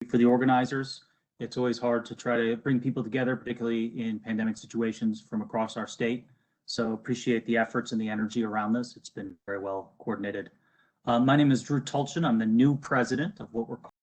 for the organizers. It's always hard to try to bring people together, particularly in pandemic situations from across our state. So appreciate the efforts and the energy around this. It's been very well coordinated. My name is Drew Tulchin. I'm the new president of what we're calling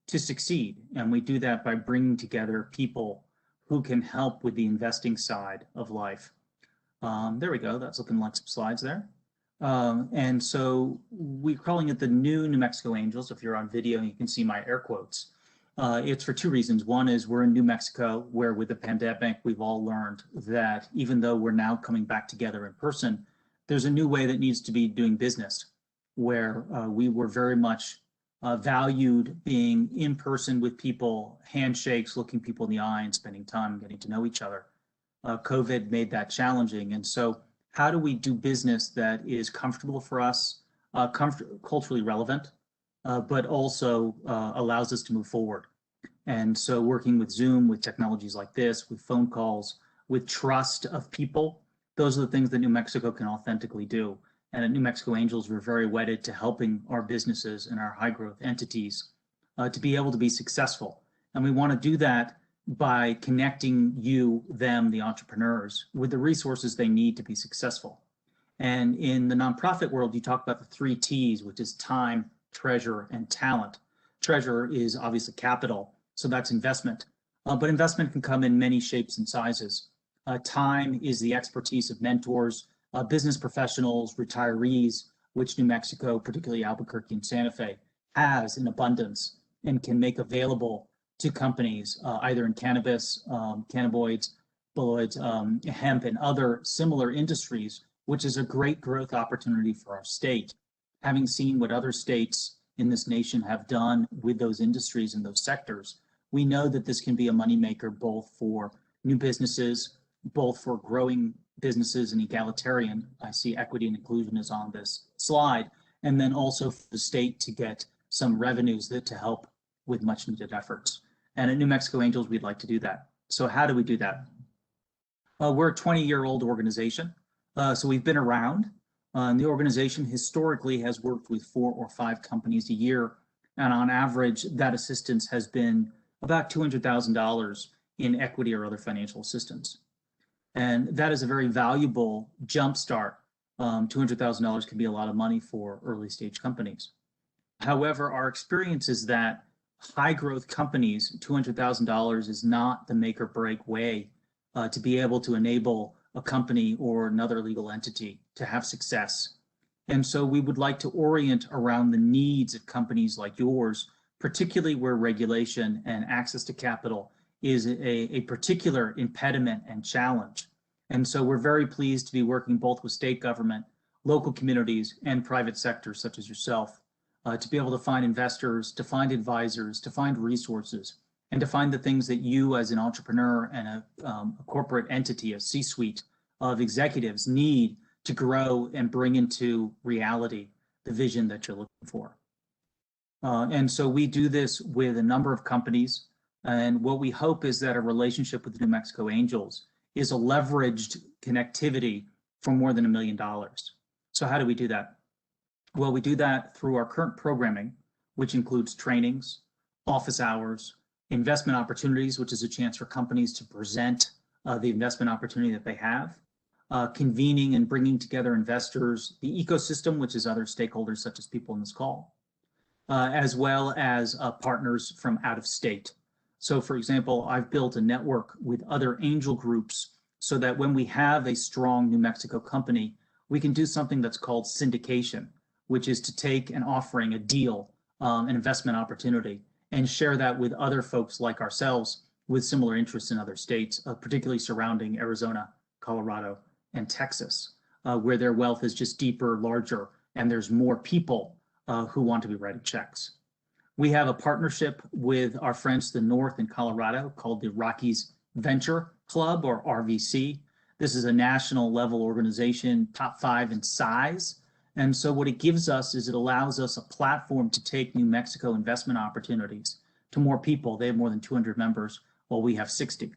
to succeed. And we do that by bringing together people who can help with the investing side of life. There we go. That's looking like some slides there. And so we're calling it the new New Mexico Angels. If you're on video, you can see my air quotes. It's for two reasons. One is we're in New Mexico, where with the pandemic, we've all learned that even though we're now coming back together in person, there's a new way that needs to be doing business, where we were very much valued being in person with people, handshakes, looking people in the eye and spending time getting to know each other. COVID made that challenging. And so how do we do business that is comfortable for us, culturally relevant, but also allows us to move forward? And so working with Zoom, with technologies like this, with phone calls, with trust of people, those are the things that New Mexico can authentically do. And at New Mexico Angels, we're very wedded to helping our businesses and our high growth entities to be able to be successful. And we want to do that by connecting you, them, the entrepreneurs, with the resources they need to be successful. And in the nonprofit world, you talk about the 3 T's, which is time, treasure, and talent. Treasure is obviously capital, so that's investment. But investment can come in many shapes and sizes. Time is the expertise of mentors, business professionals, retirees, which New Mexico, particularly Albuquerque and Santa Fe, has in abundance and can make available to companies either in cannabis, cannabinoids, hemp, and other similar industries, which is a great growth opportunity for our state. Having seen what other states in this nation have done with those industries and those sectors, we know that this can be a moneymaker both for new businesses, both for growing businesses and egalitarian. I see equity and inclusion is on this slide, and then also for the state to get some revenues to help with much needed efforts. And at New Mexico Angels, we'd like to do that. So how do we do that? We're a 20-year-old organization, so we've been around. The organization historically has worked with 4 or 5 companies a year, and on average, that assistance has been about $200,000 in equity or other financial assistance. And that is a very valuable jumpstart. $200,000 can be a lot of money for early stage companies. However, our experience is that high growth companies, $200,000 is not the make or break way to be able to enable a company or another legal entity to have success. And so we would like to orient around the needs of companies like yours, particularly where regulation and access to capital is a particular impediment and challenge. And so we're very pleased to be working both with state government, local communities, and private sectors such as yourself to be able to find investors, to find advisors, to find resources, and to find the things that you as an entrepreneur and a corporate entity, a C-suite of executives need to grow and bring into reality the vision that you're looking for. And so we do this with a number of companies. And what we hope is that a relationship with the New Mexico Angels is a leveraged connectivity for more than $1 million. So how do we do that? Well, we do that through our current programming, which includes trainings, office hours, investment opportunities, which is a chance for companies to present the investment opportunity that they have, convening and bringing together investors, the ecosystem, which is other stakeholders such as people in this call, as well as partners from out of state. So for example, I've built a network with other angel groups so that when we have a strong New Mexico company, we can do something that's called syndication, which is to take an offering, a deal, an investment opportunity, and share that with other folks like ourselves with similar interests in other states, particularly surrounding Arizona, Colorado, and Texas, where their wealth is just deeper, larger, and there's more people who want to be writing checks. We have a partnership with our friends to the north in Colorado called the Rockies Venture Club, or RVC. This is a national level organization, top 5 in size. And so what it gives us is it allows us a platform to take New Mexico investment opportunities to more people. They have more than 200 members, while we have 60.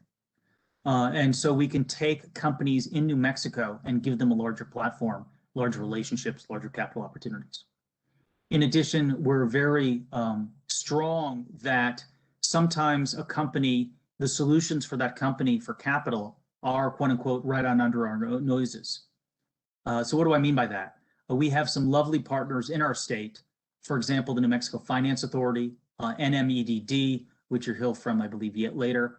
And so we can take companies in New Mexico and give them a larger platform, larger relationships, larger capital opportunities. In addition, we're very strong that sometimes a company, the solutions for that company for capital are quote unquote right on under our noses. So what do I mean by that? We have some lovely partners in our state. For example, the New Mexico Finance Authority, NMEDD, which you'll hear from, I believe, yet later.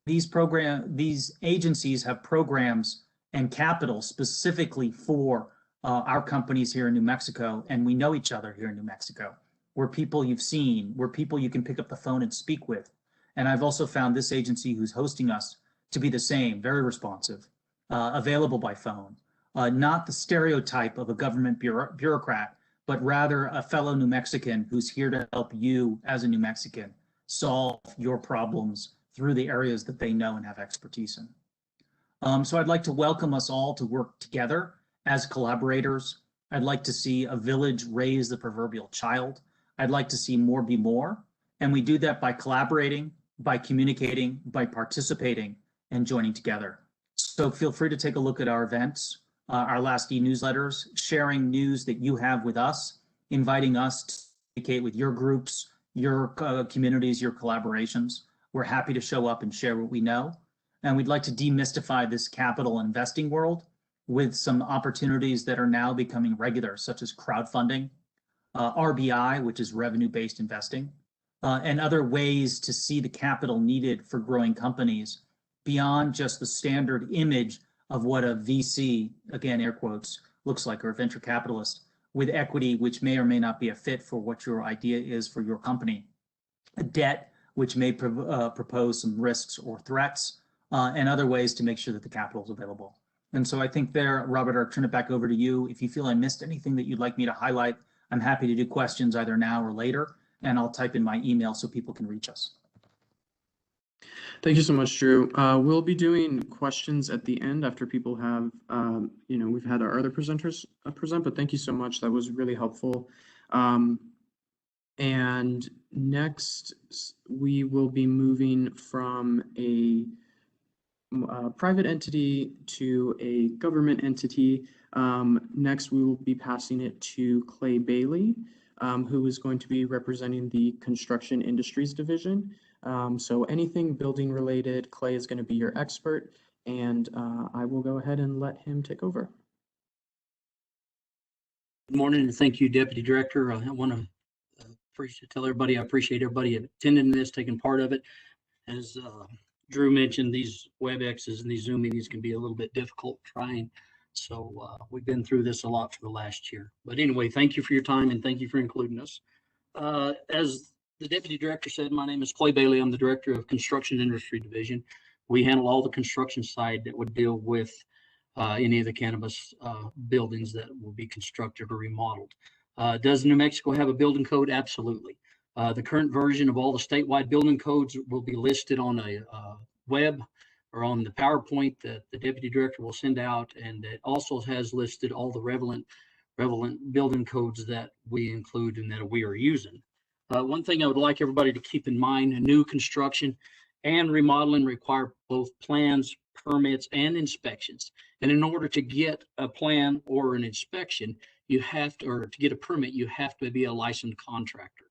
These agencies have programs and capital specifically for our companies here in New Mexico, and we know each other here in New Mexico. We're people you've seen, we're people you can pick up the phone and speak with. And I've also found this agency who's hosting us to be the same, very responsive, available by phone, not the stereotype of a government bureaucrat, but rather a fellow New Mexican who's here to help you as a New Mexican solve your problems through the areas that they know and have expertise in. So I'd like to welcome us all to work together as collaborators. I'd like to see a village raise the proverbial child. I'd like to see more be more. And we do that by collaborating, by communicating, by participating, and joining together. So feel free to take a look at our events, our last e-newsletters, sharing news that you have with us, inviting us to communicate with your groups, your communities, your collaborations. We're happy to show up and share what we know. And we'd like to demystify this capital investing world with some opportunities that are now becoming regular, such as crowdfunding, RBI, which is revenue-based investing, and other ways to see the capital needed for growing companies beyond just the standard image of what a VC, again, air quotes, looks like, or a venture capitalist with equity, which may or may not be a fit for what your idea is for your company, a debt, which may propose some risks or threats, and other ways to make sure that the capital is available. And so I think there, Robert, I'll turn it back over to you. If you feel I missed anything that you'd like me to highlight, I'm happy to do questions either now or later, and I'll type in my email so people can reach us. Thank you so much, Drew. We'll be doing questions at the end after people have, we've had our other presenters present, but thank you so much. That was really helpful. And next, we will be moving from a private entity to a government entity. Next, we will be passing it to Clay Bailey, who is going to be representing the Construction Industries Division. So anything building related, Clay is going to be your expert, and I will go ahead and let him take over. Good morning, and thank you, Deputy Director. I want to tell everybody I appreciate everybody attending this, taking part of it. As Drew mentioned, these WebExes and these Zoom meetings can be a little bit difficult trying. So we've been through this a lot for the last year. But anyway, thank you for your time and thank you for including us. As the Deputy Director said, my name is Clay Bailey. I'm the Director of Construction Industry Division. We handle all the construction side that would deal with any of the cannabis buildings that will be constructed or remodeled. Does New Mexico have a building code? Absolutely. The current version of all the statewide building codes will be listed on a web or on the PowerPoint that the Deputy Director will send out, and it also has listed all the relevant building codes that we include and that we are using. One thing I would like everybody to keep in mind, new construction and remodeling require both plans, permits, and inspections. And in order to get a plan or an inspection, you have to, or to get a permit, you have to be a licensed contractor.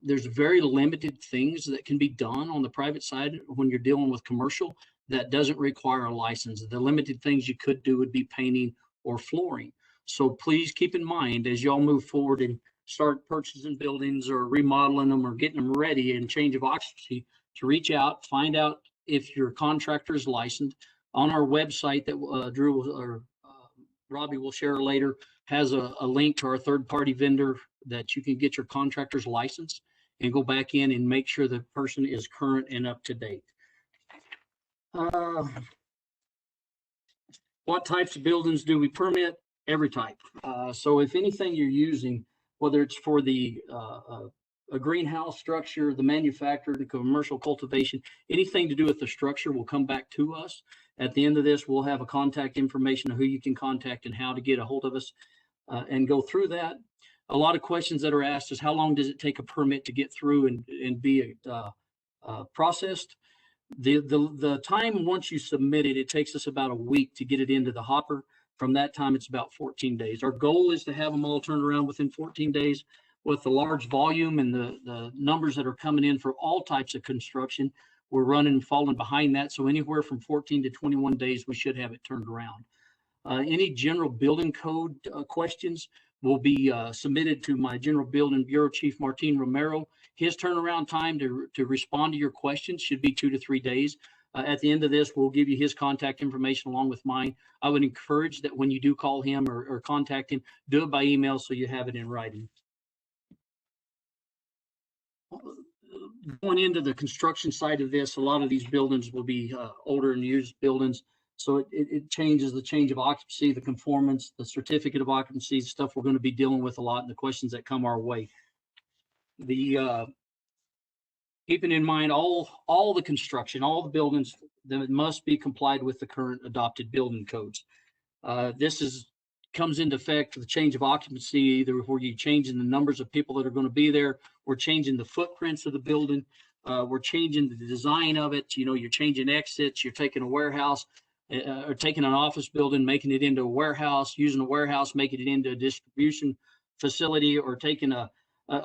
There's very limited things that can be done on the private side when you're dealing with commercial that doesn't require a license. The limited things you could do would be painting or flooring. So please keep in mind as y'all move forward and start purchasing buildings or remodeling them or getting them ready and change of occupancy, to reach out, find out if your contractor is licensed. On our website that Drew or Robbie will share later has a link to our third-party vendor that you can get your contractor's license and go back in and make sure the person is current and up to date. What types of buildings do we permit? Every type. So if anything you're using, whether it's for the a greenhouse structure, the manufacturer, the commercial cultivation, anything to do with the structure will come back to us. At the end of this, we'll have a contact information of who you can contact and how to get a hold of us and go through that. A lot of questions that are asked is how long does it take a permit to get through and be processed? The time once you submit it, it takes us about a week to get it into the hopper. From that time, it's about 14 days. Our goal is to have them all turned around within 14 days. With the large volume and the numbers that are coming in for all types of construction, we're running and falling behind that. So anywhere from 14 to 21 days, we should have it turned around. Any general building code questions will be submitted to my General Building Bureau Chief, Martin Romero. His turnaround time to respond to your questions should be 2 to 3 days. At the end of this, we'll give you his contact information along with mine. I would encourage that when you do call him or contact him, do it by email so you have it in writing. Going into the construction side of this, a lot of these buildings will be older and used buildings. So it changes the change of occupancy, the conformance, the certificate of occupancy, stuff we're going to be dealing with a lot, and the questions that come our way. The keeping in mind all the construction, all the buildings that must be complied with the current adopted building codes. This comes into effect for the change of occupancy, either where you're changing the numbers of people that are going to be there, we're changing the footprints of the building, we're changing the design of it. You know, you're changing exits, you're taking a warehouse or taking an office building, making it into a warehouse, using a warehouse, making it into a distribution facility, or taking a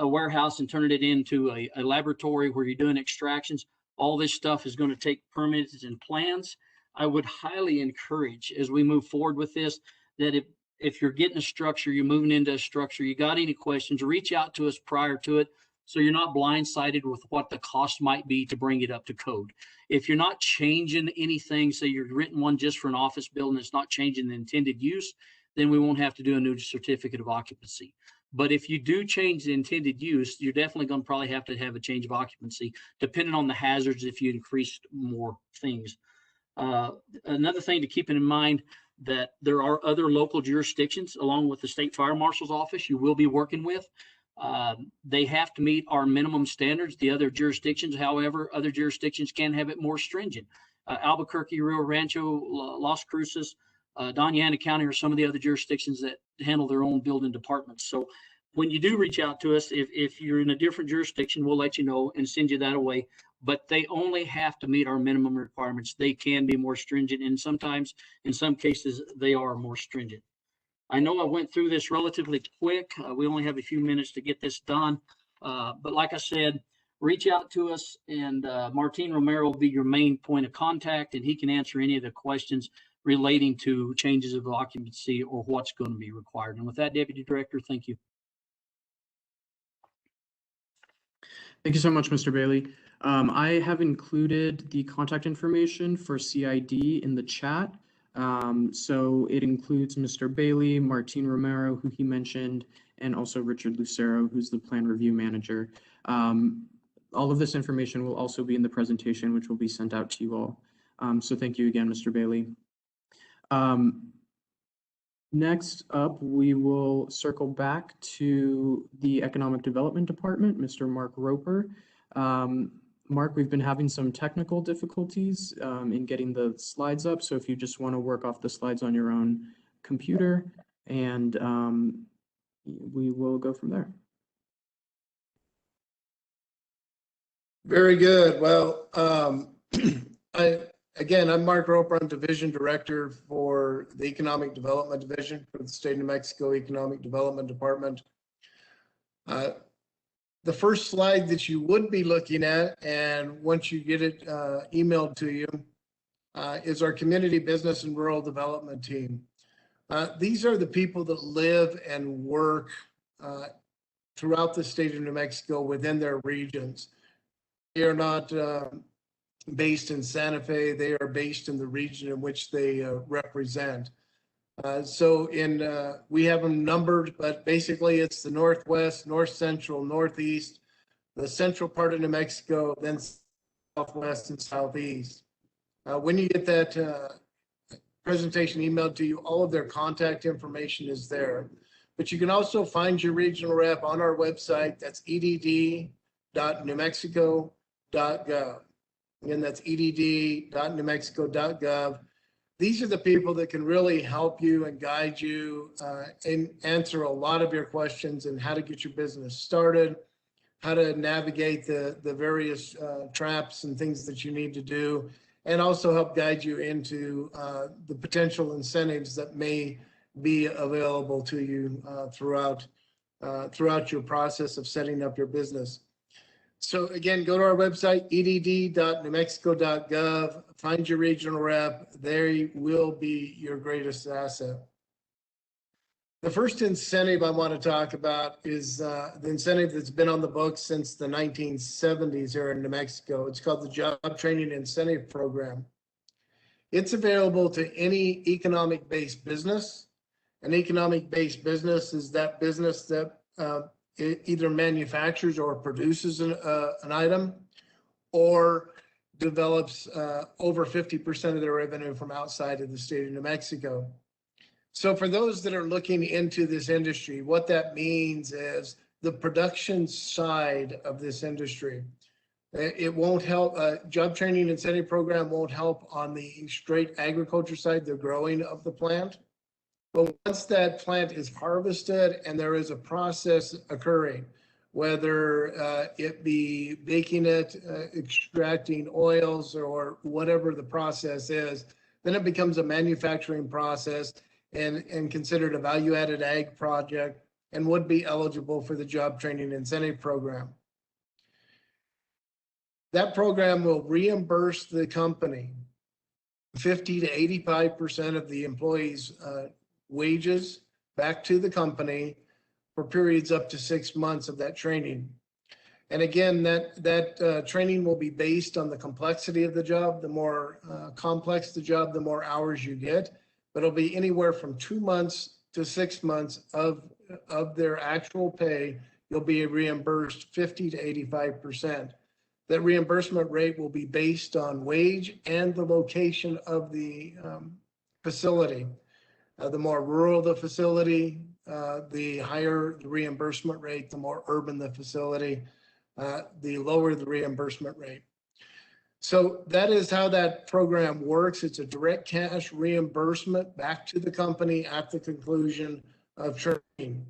warehouse and turning it into a laboratory where you're doing extractions. All this stuff is going to take permits and plans. I would highly encourage, as we move forward with this, that if you're getting a structure, you're moving into a structure, you got any questions, reach out to us prior to it so you're not blindsided with what the cost might be to bring it up to code. If you're not changing anything, say you're renting one just for an office building, it's not changing the intended use, then we won't have to do a new certificate of occupancy. But if you do change the intended use, you're definitely going to probably have to have a change of occupancy, depending on the hazards if you increase more things. Another thing to keep in mind, that there are other local jurisdictions along with the state fire marshal's office you will be working with. They have to meet our minimum standards. The other jurisdictions, however, other jurisdictions can have it more stringent. Albuquerque, Rio Rancho, Las Cruces, Doña Ana County are some of the other jurisdictions that handle their own building departments. So when you do reach out to us, if you're in a different jurisdiction, we'll let you know and send you that away. But they only have to meet our minimum requirements. They can be more stringent, and sometimes, in some cases, they are more stringent. I know I went through this relatively quick. We only have a few minutes to get this done. But like I said, reach out to us, and Martin Romero will be your main point of contact, and he can answer any of the questions relating to changes of occupancy or what's going to be required. And with that, Deputy Director, thank you. Thank you so much, Mr. Bailey. I have included the contact information for CID in the chat. So it includes Mr. Bailey, Martin Romero, who he mentioned, and also Richard Lucero, who's the plan review manager. All of this information will also be in the presentation, which will be sent out to you all. So thank you again, Mr. Bailey. Next up, we will circle back to the Economic Development Department, Mr. Mark Roper. Mark, we've been having some technical difficulties in getting the slides up, so if you just want to work off the slides on your own computer, and we will go from there. Very good. Well, I'm Mark Roper. I'm Division Director for the Economic Development Division for the State of New Mexico Economic Development Department. The first slide that you would be looking at, and once you get it emailed to you, is our Community Business and Rural Development team. These are the people that live and work throughout the state of New Mexico within their regions. They are not based in Santa Fe. They are based in the region in which they represent. We have them numbered, but basically it's the Northwest, North Central, Northeast, the central part of New Mexico, then Southwest and Southeast. When you get that presentation emailed to you, all of their contact information is there. But you can also find your regional rep on our website. That's edd.newmexico.gov. Again, that's edd.newmexico.gov. These are the people that can really help you and guide you and answer a lot of your questions and how to get your business started, how to navigate the various traps and things that you need to do, and also help guide you into the potential incentives that may be available to you throughout your process of setting up your business. So again, go to our website, edd.newmexico.gov, find your regional rep. They will be your greatest asset. The first incentive I want to talk about is the incentive that's been on the books since the 1970s here in New Mexico. It's called the Job Training Incentive Program. It's available to any economic-based business. An economic-based business is that business that it either manufactures or produces an item, or develops over 50% of their revenue from outside of the state of New Mexico. So for those that are looking into this industry, what that means is the production side of this industry. It won't help, job training incentive program won't help on the straight agriculture side, the growing of the plant. But once that plant is harvested and there is a process occurring, whether it be baking it, extracting oils, or whatever the process is, then it becomes a manufacturing process and considered a value-added ag project and would be eligible for the Job Training Incentive Program. That program will reimburse the company 50 to 85% of the employee's wages back to the company for periods up to 6 months of that training. And again, that training will be based on the complexity of the job. The more complex the job, the more hours you get. But it'll be anywhere from 2 months to 6 months of their actual pay. You'll be reimbursed 50 to 85%. That reimbursement rate will be based on wage and the location of the facility. The more rural the facility, the higher the reimbursement rate. The more urban the facility, the lower the reimbursement rate. So that is how that program works. It's a direct cash reimbursement back to the company at the conclusion of training.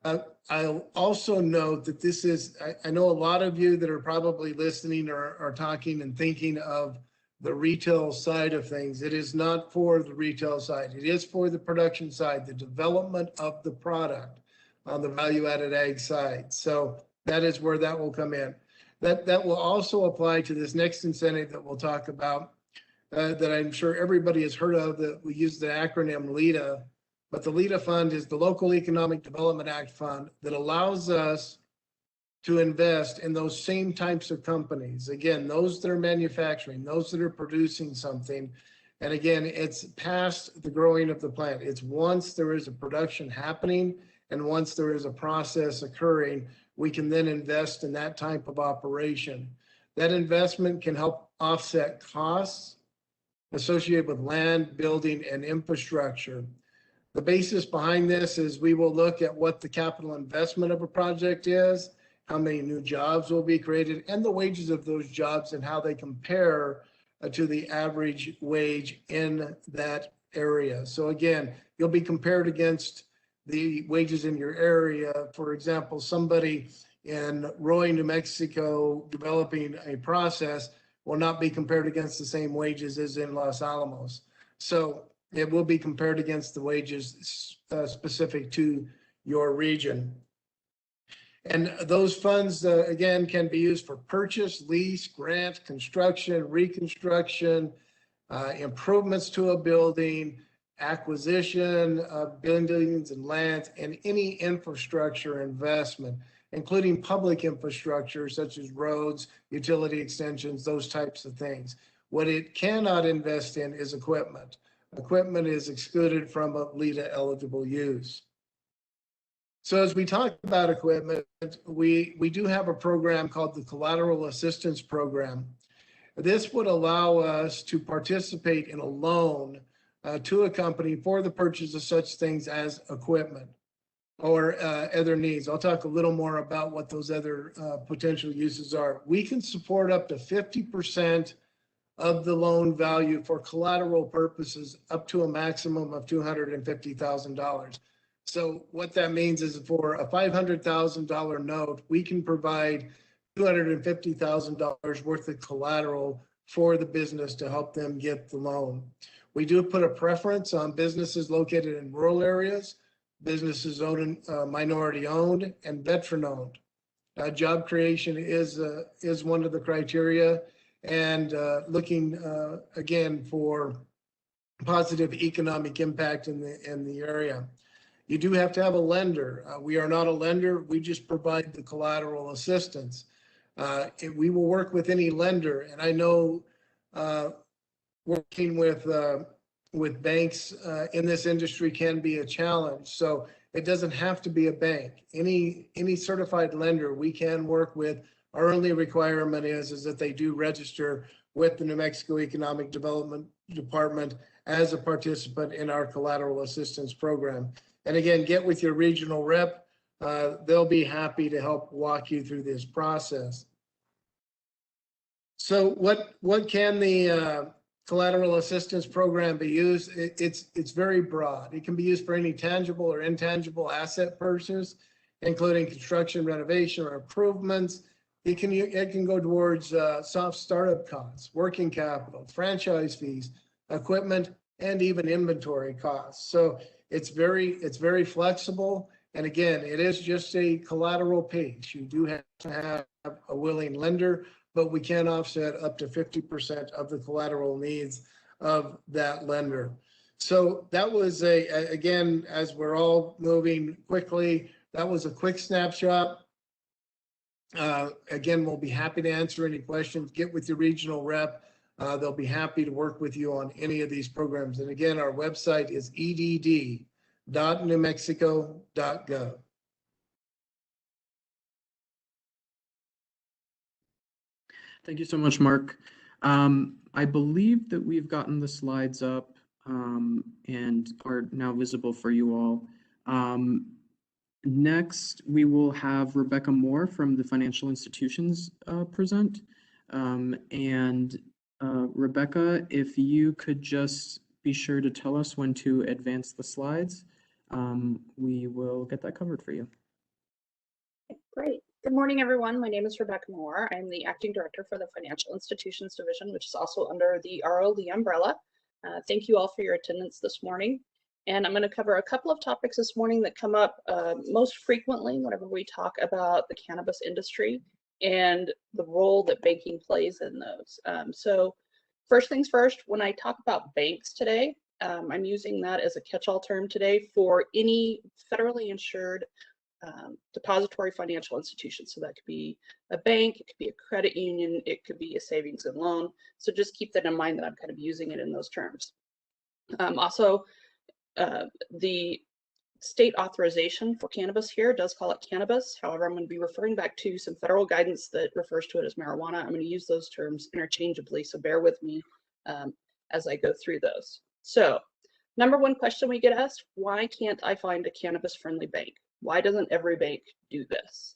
I'll also note that this is, I know a lot of you that are probably listening are talking and thinking of the retail side of things. It is not for the retail side. It is for the production side, the development of the product on the value-added ag side. So that is where that will come in. That will also apply to this next incentive that we'll talk about, that I'm sure everybody has heard of, that we use the acronym LEDA. But the LEDA fund is the Local Economic Development Act fund that allows us to invest in those same types of companies. Again, those that are manufacturing, those that are producing something. And again, it's past the growing of the plant. It's once there is a production happening and once there is a process occurring, we can then invest in that type of operation. That investment can help offset costs associated with land, building, and infrastructure. The basis behind this is we will look at what the capital investment of a project is, how many new jobs will be created, and the wages of those jobs and how they compare to the average wage in that area. So again, you'll be compared against the wages in your area. For example, somebody in Roy, New Mexico, developing a process will not be compared against the same wages as in Los Alamos. So it will be compared against the wages specific to your region. And those funds, again, can be used for purchase, lease, grant, construction, reconstruction, improvements to a building, acquisition of buildings and lands, and any infrastructure investment, including public infrastructure such as roads, utility extensions, those types of things. What it cannot invest in is equipment. Equipment is excluded from a LEDA eligible use. So as we talk about equipment, we do have a program called the Collateral Assistance Program. This would allow us to participate in a loan to a company for the purchase of such things as equipment or other needs. I'll talk a little more about what those other potential uses are. We can support up to 50% of the loan value for collateral purposes up to a maximum of $250,000. So what that means is for a $500,000 note, we can provide $250,000 worth of collateral for the business to help them get the loan. We do put a preference on businesses located in rural areas, businesses owned, minority owned, and veteran owned. Job creation is one of the criteria, and looking again for positive economic impact in the area. You do have to have a lender. We are not a lender. We just provide the collateral assistance. We will work with any lender, and I know working with banks in this industry can be a challenge. So it doesn't have to be a bank. Any certified lender we can work with. Our only requirement is that they do register with the New Mexico Economic Development Department as a participant in our collateral assistance program. And again, get with your regional rep. They'll be happy to help walk you through this process. So what can the collateral assistance program be used? It's very broad. It can be used for any tangible or intangible asset purchase, including construction, renovation, or improvements. It can go towards soft startup costs, working capital, franchise fees, equipment, and even inventory costs. So it's very flexible. And again, it is just a collateral piece. You do have to have a willing lender, but we can offset up to 50% of the collateral needs of that lender. So that was again, as we're all moving quickly, that was a quick snapshot. Again, we'll be happy to answer any questions. Get with your regional rep. They'll be happy to work with you on any of these programs. And again, our website is edd.newmexico.gov. Thank you so much, Mark. I believe that we've gotten the slides up and are now visible for you all. Next, we will have Rebecca Moore from the Financial Institutions present. Rebecca, if you could just be sure to tell us when to advance the slides, we will get that covered for you. Great. Good morning, everyone. My name is Rebecca Moore. I'm the Acting Director for the Financial Institutions Division, which is also under the ROL umbrella. Thank you all for your attendance this morning. And I'm going to cover a couple of topics this morning that come up most frequently whenever we talk about the cannabis industry and the role that banking plays in those. So first things first, when I talk about banks today, I'm using that as a catch-all term today for any federally insured depository financial institution. So that could be a bank, it could be a credit union, it could be a savings and loan. So just keep that in mind that I'm kind of using it in those terms. Also, the state authorization for cannabis here does call it cannabis. However, I'm going to be referring back to some federal guidance that refers to it as marijuana. I'm going to use those terms interchangeably, so bear with me as I go through those. So, number one question we get asked, why can't I find a cannabis-friendly bank? Why doesn't every bank do this?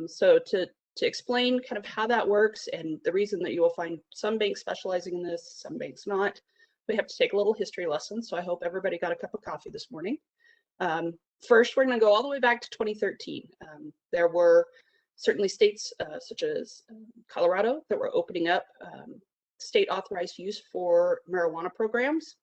So to explain kind of how that works and the reason that you will find some banks specializing in this, some banks not, we have to take a little history lesson. So I hope everybody got a cup of coffee this morning. First, we're going to go all the way back to 2013. There were certainly states such as Colorado that were opening up state authorized use for marijuana programs.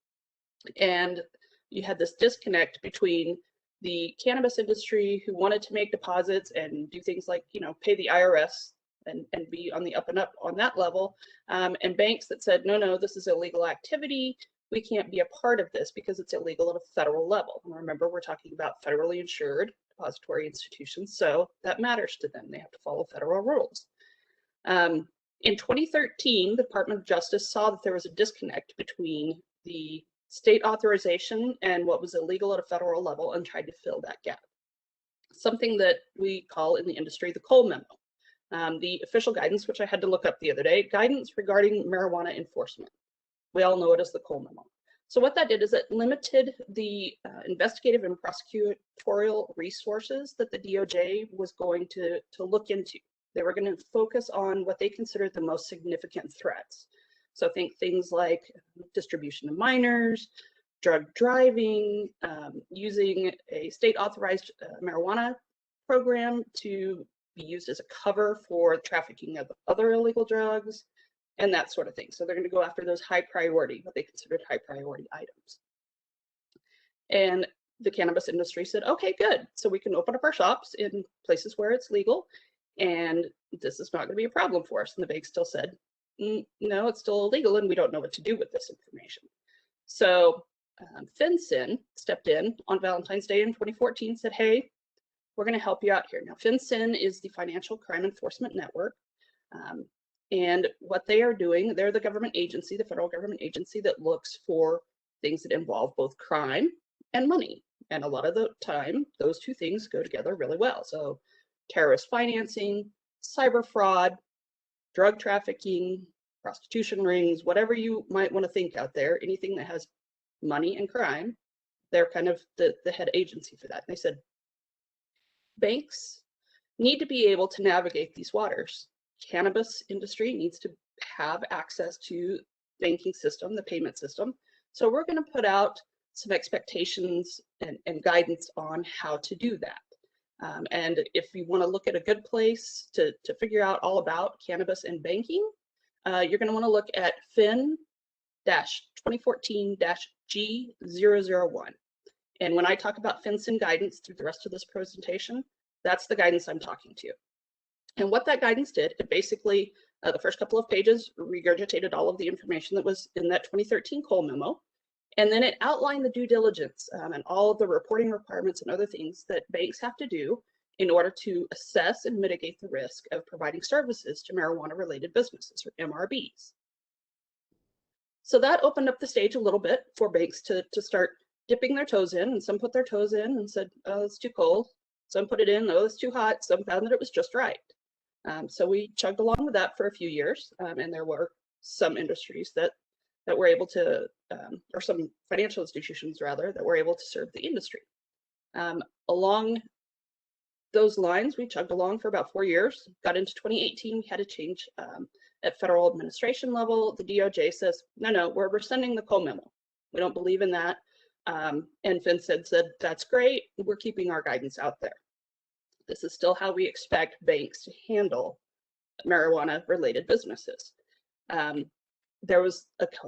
And you had this disconnect between the cannabis industry who wanted to make deposits and do things like, you know, pay the IRS and be on the up and up on that level, and banks that said, no, no, this is illegal activity. We can't be a part of this because it's illegal at a federal level. And remember, we're talking about federally insured depository institutions, so that matters to them. They have to follow federal rules. In 2013, the Department of Justice saw that there was a disconnect between the state authorization and what was illegal at a federal level and tried to fill that gap. Something that we call in the industry the Cole Memo. The official guidance, which I had to look up the other day, guidance regarding marijuana enforcement. We all know it as the Cole Memo. So what that did is it limited the investigative and prosecutorial resources that the DOJ was going to look into. They were going to focus on what they considered the most significant threats. So think things like distribution of minors, drug driving, using a state authorized marijuana program to be used as a cover for trafficking of other illegal drugs, and that sort of thing. So they're going to go after those high priority, what they considered high priority items. And the cannabis industry said, okay, good. So we can open up our shops in places where it's legal, and this is not going to be a problem for us. And the bank still said, no, it's still illegal, and we don't know what to do with this information. So FinCEN stepped in on Valentine's Day in 2014, said, hey, we're going to help you out here. Now, FinCEN is the Financial Crime Enforcement Network. And what they are doing, they're the government agency, the federal government agency that looks for things that involve both crime and money. And a lot of the time, those two things go together really well. So terrorist financing, cyber fraud, drug trafficking, prostitution rings, whatever you might want to think out there, anything that has money and crime, they're kind of the head agency for that. And they said, banks need to be able to navigate these waters. Cannabis industry needs to have access to banking system, the payment system. So we're going to put out some expectations and guidance on how to do that. And if you want to look at a good place to figure out all about cannabis and banking, you're going to want to look at Fin-2014-G001. And when I talk about FinCEN guidance through the rest of this presentation, that's the guidance I'm talking to. And what that guidance did, it basically, the first couple of pages regurgitated all of the information that was in that 2013 Cole Memo. And then it outlined the due diligence and all of the reporting requirements and other things that banks have to do in order to assess and mitigate the risk of providing services to marijuana-related businesses, or MRBs. So that opened up the stage a little bit for banks to start dipping their toes in, and some put their toes in and said, oh, it's too cold. Some put it in, oh, it's too hot. Some found that it was just right. So we chugged along with that for a few years, and there were some industries that were able to, or some financial institutions rather, that were able to serve the industry. Along those lines, we chugged along for about 4 years. Got into 2018, we had a change at federal administration level. The DOJ says, no, we're rescinding the Cole Memo. We don't believe in that. And FinCEN said, that's great, we're keeping our guidance out there. This is still how we expect banks to handle marijuana-related businesses. There was,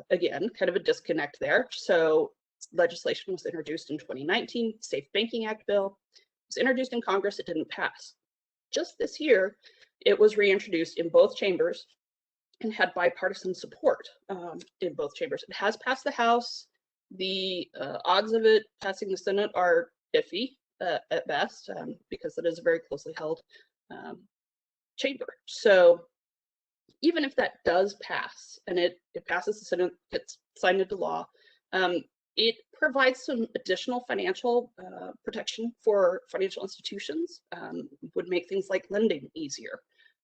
again, kind of a disconnect there. So legislation was introduced in 2019, Safe Banking Act bill. It was introduced in Congress, it didn't pass. Just this year, it was reintroduced in both chambers and had bipartisan support in both chambers. It has passed the House. The odds of it passing the Senate are iffy at best, because it is a very closely held chamber. So even if that does pass and it passes the Senate, gets signed into law, it provides some additional financial protection for financial institutions, would make things like lending easier.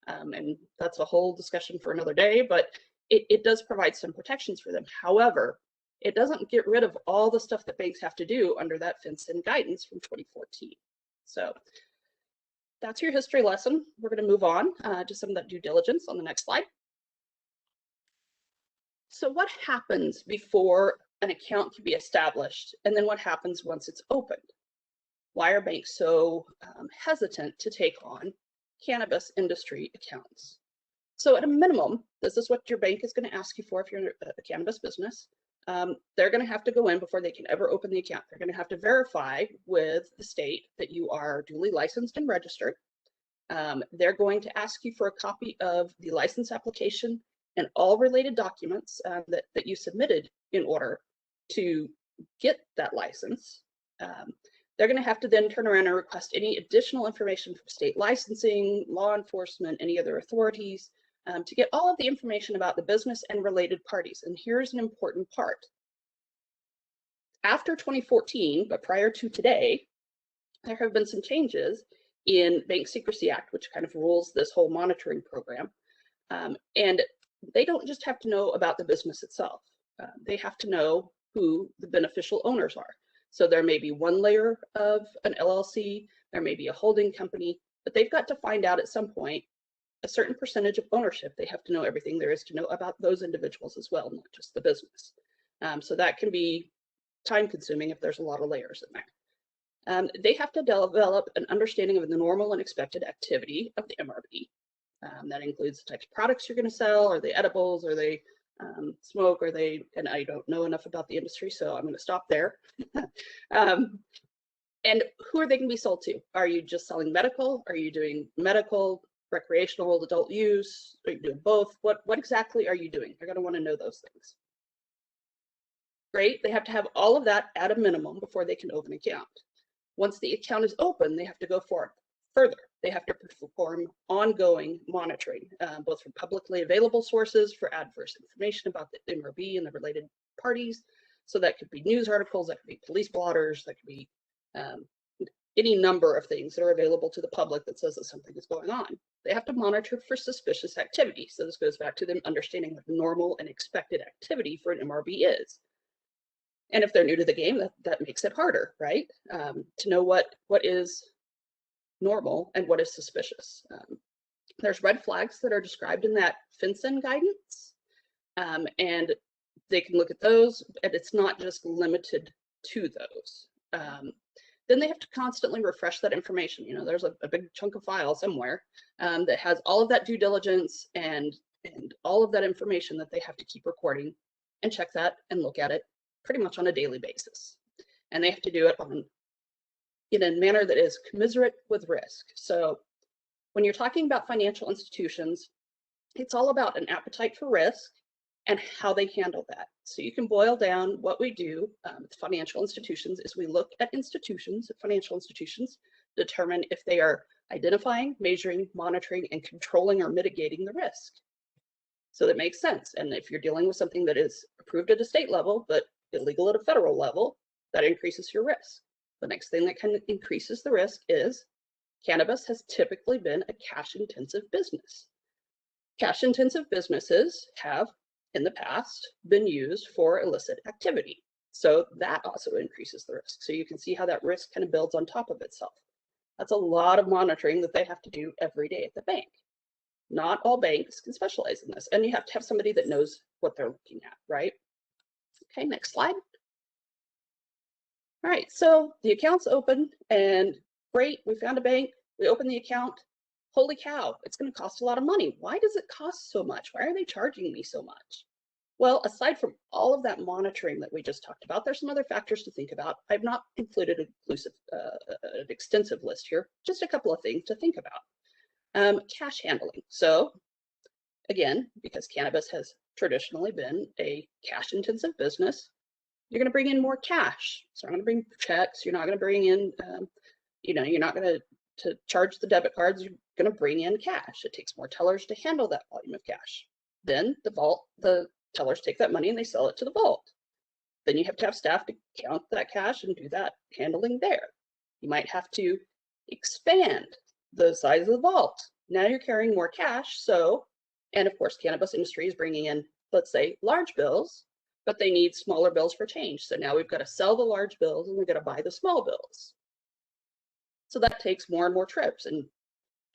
And that's a whole discussion for another day, but it does provide some protections for them. However, it doesn't get rid of all the stuff that banks have to do under that FinCEN guidance from 2014. So that's your history lesson. We're going to move on to some of that due diligence on the next slide. So what happens before an account can be established, and then what happens once it's opened? Why are banks so hesitant to take on cannabis industry accounts. So at a minimum, this is what your bank is going to ask you for if you're a cannabis business. They're going to have to go in before they can ever open the account. They're going to have to verify with the state that you are duly licensed and registered. They're going to ask you for a copy of the license application and all related documents that you submitted in order to get that license. They're going to have to then turn around and request any additional information from state licensing, law enforcement, any other authorities to get all of the information about the business and related parties. And here's an important part. After 2014, but prior to today, there have been some changes in Bank Secrecy Act, which kind of rules this whole monitoring program. And they don't just have to know about the business itself. They have to know who the beneficial owners are. So there may be one layer of an LLC, there may be a holding company, but they've got to find out at some point a certain percentage of ownership. They have to know everything there is to know about those individuals as well, not just the business. So that can be time consuming if there's a lot of layers in there. They have to develop an understanding of the normal and expected activity of the MRB. That includes the types of products you're going to sell. Are they edibles? Are they smoke? Are they, and I don't know enough about the industry, so I'm going to stop there. And who are they going to be sold to? Are you just selling medical? Are you doing medical, recreational, adult use? Are you doing both? What exactly are you doing? They're going to want to know those things. Great. They have to have all of that at a minimum before they can open an account. Once the account is open, they have to go further. They have to perform ongoing monitoring, both from publicly available sources for adverse information about the MRB and the related parties. So that could be news articles, that could be police blotters, that could be any number of things that are available to the public that says that something is going on. They have to monitor for suspicious activity. So this goes back to them understanding what normal and expected activity for an MRB is. And if they're new to the game, that makes it harder, right? To know what is normal and what is suspicious. There's red flags that are described in that FinCEN guidance, and they can look at those, and it's not just limited to those. Then they have to constantly refresh that information. You know, there's a big chunk of file somewhere that has all of that due diligence and all of that information that they have to keep recording and check that and look at it pretty much on a daily basis. And they have to do it in a manner that is commensurate with risk. So when you're talking about financial institutions, it's all about an appetite for risk and how they handle that. So you can boil down what we do with financial institutions is we look at financial institutions, determine if they are identifying, measuring, monitoring, and controlling or mitigating the risk. So that makes sense. And if you're dealing with something that is approved at a state level, but illegal at a federal level, that increases your risk. The next thing that kind of increases the risk is cannabis has typically been a cash-intensive business. Cash-intensive businesses have, in the past, been used for illicit activity. So that also increases the risk. So you can see how that risk kind of builds on top of itself. That's a lot of monitoring that they have to do every day at the bank. Not all banks can specialize in this, and you have to have somebody that knows what they're looking at, right? Okay, next slide. All right, so the account's open and great, we found a bank, we opened the account. Holy cow, it's going to cost a lot of money. Why does it cost so much? Why are they charging me so much? Well, aside from all of that monitoring that we just talked about, there's some other factors to think about. I've not included an extensive list here, just a couple of things to think about. Cash handling. So again, because cannabis has traditionally been a cash-intensive business, you're going to bring in more cash. So I'm going to bring checks. You're not going to bring in, you're not going to charge the debit cards. You're going to bring in cash. It takes more tellers to handle that volume of cash. Then the tellers take that money and they sell it to the vault. Then you have to have staff to count that cash and do that handling there. You might have to expand the size of the vault. Now you're carrying more cash. And of course, cannabis industry is bringing in, let's say, large bills, but they need smaller bills for change. So now we've got to sell the large bills and we've got to buy the small bills. So that takes more and more trips. And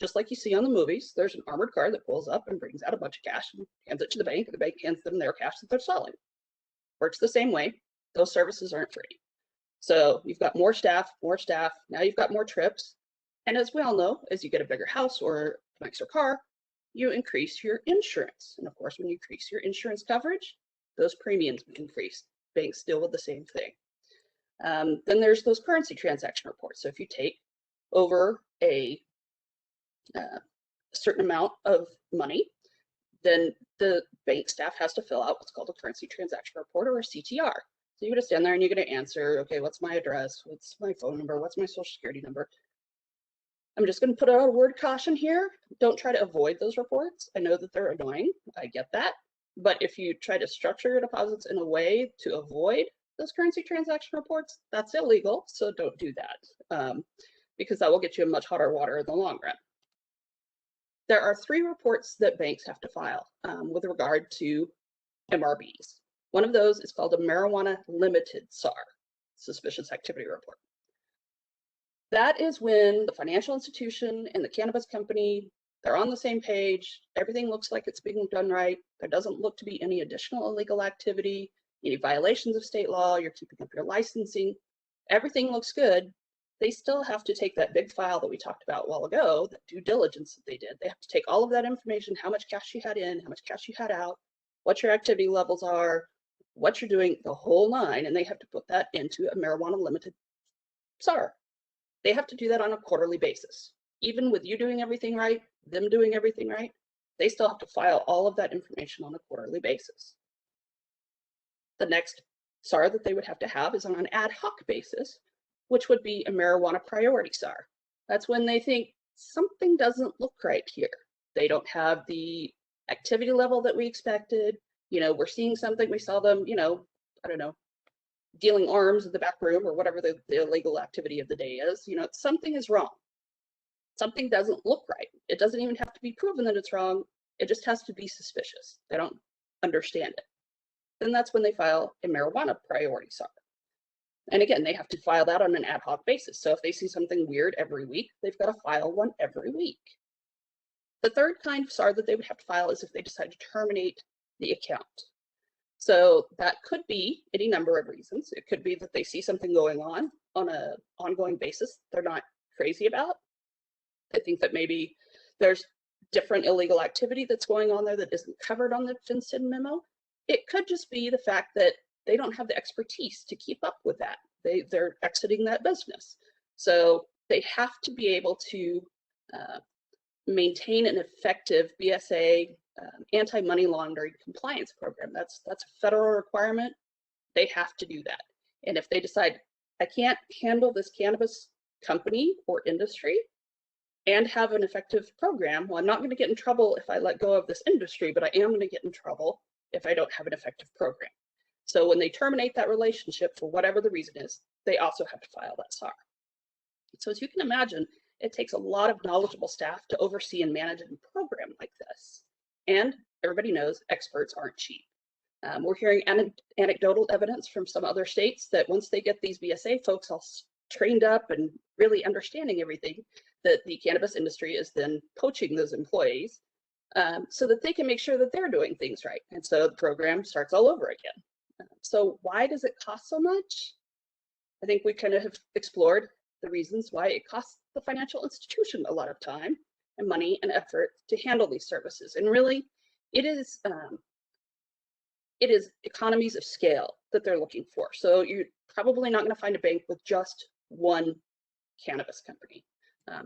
just like you see on the movies, there's an armored car that pulls up and brings out a bunch of cash and hands it to the bank, and the bank hands them their cash that they're selling. Works the same way. Those services aren't free. So you've got more staff, now you've got more trips. And as we all know, as you get a bigger house or a nicer car, you increase your insurance. And of course, when you increase your insurance coverage, those premiums increase. Banks deal with the same thing. Then there's those currency transaction reports. So if you take over a certain amount of money, then the bank staff has to fill out what's called a currency transaction report, or a CTR. So you're gonna stand there and you're gonna answer, okay, what's my address? What's my phone number? What's my social security number? I'm just gonna put out a word caution here. Don't try to avoid those reports. I know that they're annoying, I get that. But if you try to structure your deposits in a way to avoid those currency transaction reports, that's illegal, so don't do that, because that will get you in much hotter water in the long run. There are 3 reports that banks have to file with regard to MRBs. One of those is called a marijuana limited SAR, suspicious activity report. That is when the financial institution and the cannabis company, they're on the same page, everything looks like it's being done right, there doesn't look to be any additional illegal activity, any violations of state law, you're keeping up your licensing, everything looks good. They still have to take that big file that we talked about a while ago, that due diligence that they did. They have to take all of that information, how much cash you had in, how much cash you had out, what your activity levels are, what you're doing, the whole 9, and they have to put that into a marijuana limited SAR. They have to do that on a quarterly basis. Even with you doing everything right, them doing everything right, they still have to file all of that information on a quarterly basis. The next SAR that they would have to have is on an ad hoc basis, which would be a marijuana priority SAR. That's when they think something doesn't look right here. They don't have the activity level that we expected. You know, we're seeing something, we saw them, you know, I don't know, dealing arms in the back room or whatever the illegal activity of the day is. You know, something is wrong. Something doesn't look right. It doesn't even have to be proven that it's wrong. It just has to be suspicious. They don't understand it. Then that's when they file a marijuana priority SAR. And again, they have to file that on an ad hoc basis. So if they see something weird every week, they've got to file one every week. The third kind of SAR that they would have to file is if they decide to terminate the account. So that could be any number of reasons. It could be that they see something going on an ongoing basis they're not crazy about. They think that maybe there's different illegal activity that's going on there that isn't covered on the FinCEN memo. It could just be the fact that they don't have the expertise to keep up with that. They're exiting that business. So they have to be able to maintain an effective BSA anti-money laundering compliance program. That's a federal requirement. They have to do that. And if they decide, I can't handle this cannabis company or industry and have an effective program, well, I'm not going to get in trouble if I let go of this industry, but I am going to get in trouble if I don't have an effective program. So when they terminate that relationship for whatever the reason is, they also have to file that SAR. So as you can imagine, it takes a lot of knowledgeable staff to oversee and manage a program like this. And everybody knows experts aren't cheap. We're hearing anecdotal evidence from some other states that once they get these BSA folks all trained up and really understanding everything, that the cannabis industry is then poaching those employees so that they can make sure that they're doing things right. And so the program starts all over again. So why does it cost so much? I think we kind of have explored the reasons why it costs the financial institution a lot of time and money and effort to handle these services. And really, it is economies of scale that they're looking for. So you're probably not going to find a bank with just one cannabis company.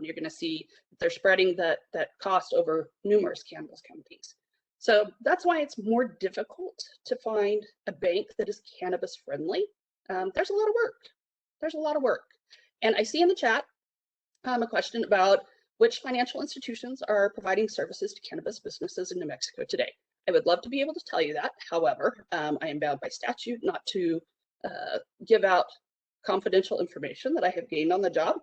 You're going to see they're spreading that cost over numerous cannabis companies. So that's why it's more difficult to find a bank that is cannabis friendly. There's a lot of work. There's a lot of work. And I see in the chat a question about which financial institutions are providing services to cannabis businesses in New Mexico today. I would love to be able to tell you that. However, I am bound by statute not to give out confidential information that I have gained on the job.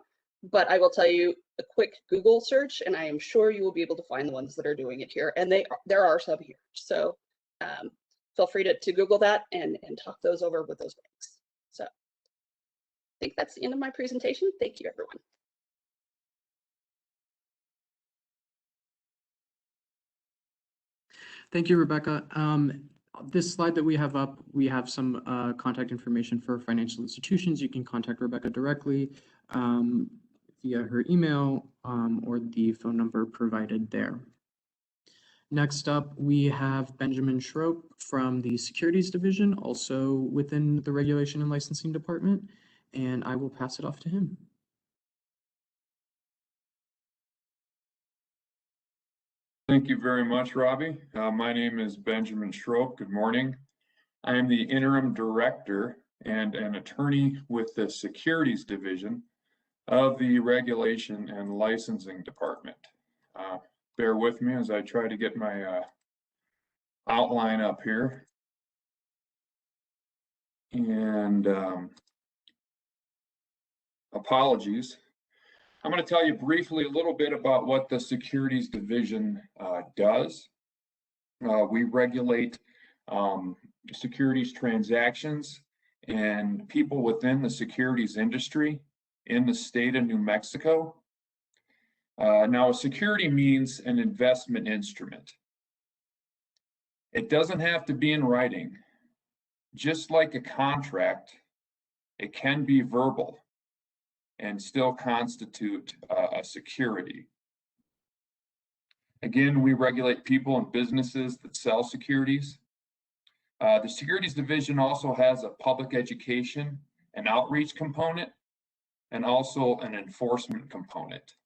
But I will tell you a quick Google search, and I am sure you will be able to find the ones that are doing it here. And there are some here. So feel free to Google that and talk those over with those banks. So I think that's the end of my presentation. Thank you, everyone. Thank you, Rebecca. This slide that we have up, we have some contact information for financial institutions. You can contact Rebecca directly via her email or the phone number provided there. Next up, we have Benjamin Schroep from the Securities Division, also within the Regulation and Licensing Department, and I will pass it off to him. Thank you very much, Robbie. My name is Benjamin Schroep. Good morning. I am the interim director and an attorney with the Securities Division of the Regulation and Licensing Department. Bear with me as I try to get my outline up here. And apologies. I'm going to tell you briefly a little bit about what the Securities Division does. We regulate securities transactions and people within the securities industry in the state of New Mexico. Now, a security means an investment instrument. It doesn't have to be in writing. Just like a contract, it can be verbal and still constitute a security. Again, we regulate people and businesses that sell securities. The Securities Division also has a public education and outreach component and also an enforcement component.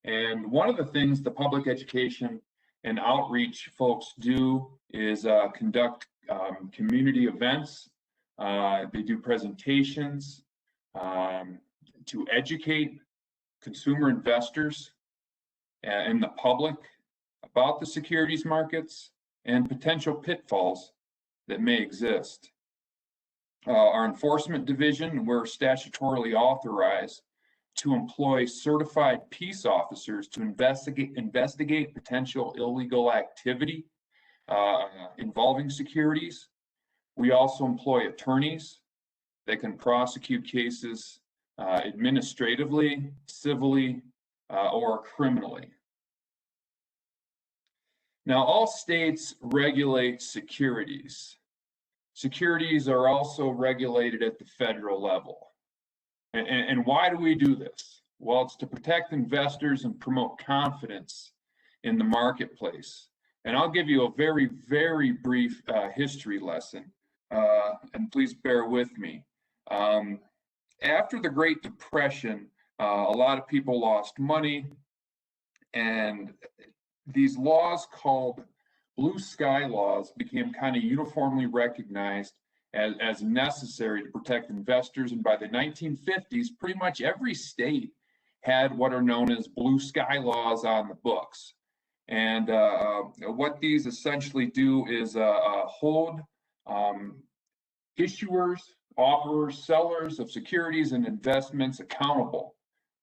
And one of the things the public education and outreach folks do is conduct community events. They do presentations to educate consumer investors and the public about the securities markets and potential pitfalls that may exist. Our enforcement division, we're statutorily authorized to employ certified peace officers to investigate potential illegal activity involving securities. We also employ attorneys that can prosecute cases administratively, civilly, or criminally. Now, all states regulate securities. Securities are also regulated at the federal level. And why do we do this? Well, it's to protect investors and promote confidence in the marketplace. And I'll give you a very, very brief history lesson, and please bear with me. After the Great Depression, a lot of people lost money, and these laws called blue sky laws became kind of uniformly recognized as necessary to protect investors. And by the 1950s, pretty much every state had what are known as blue sky laws on the books. And what these essentially do is hold issuers, offerers, sellers of securities and investments accountable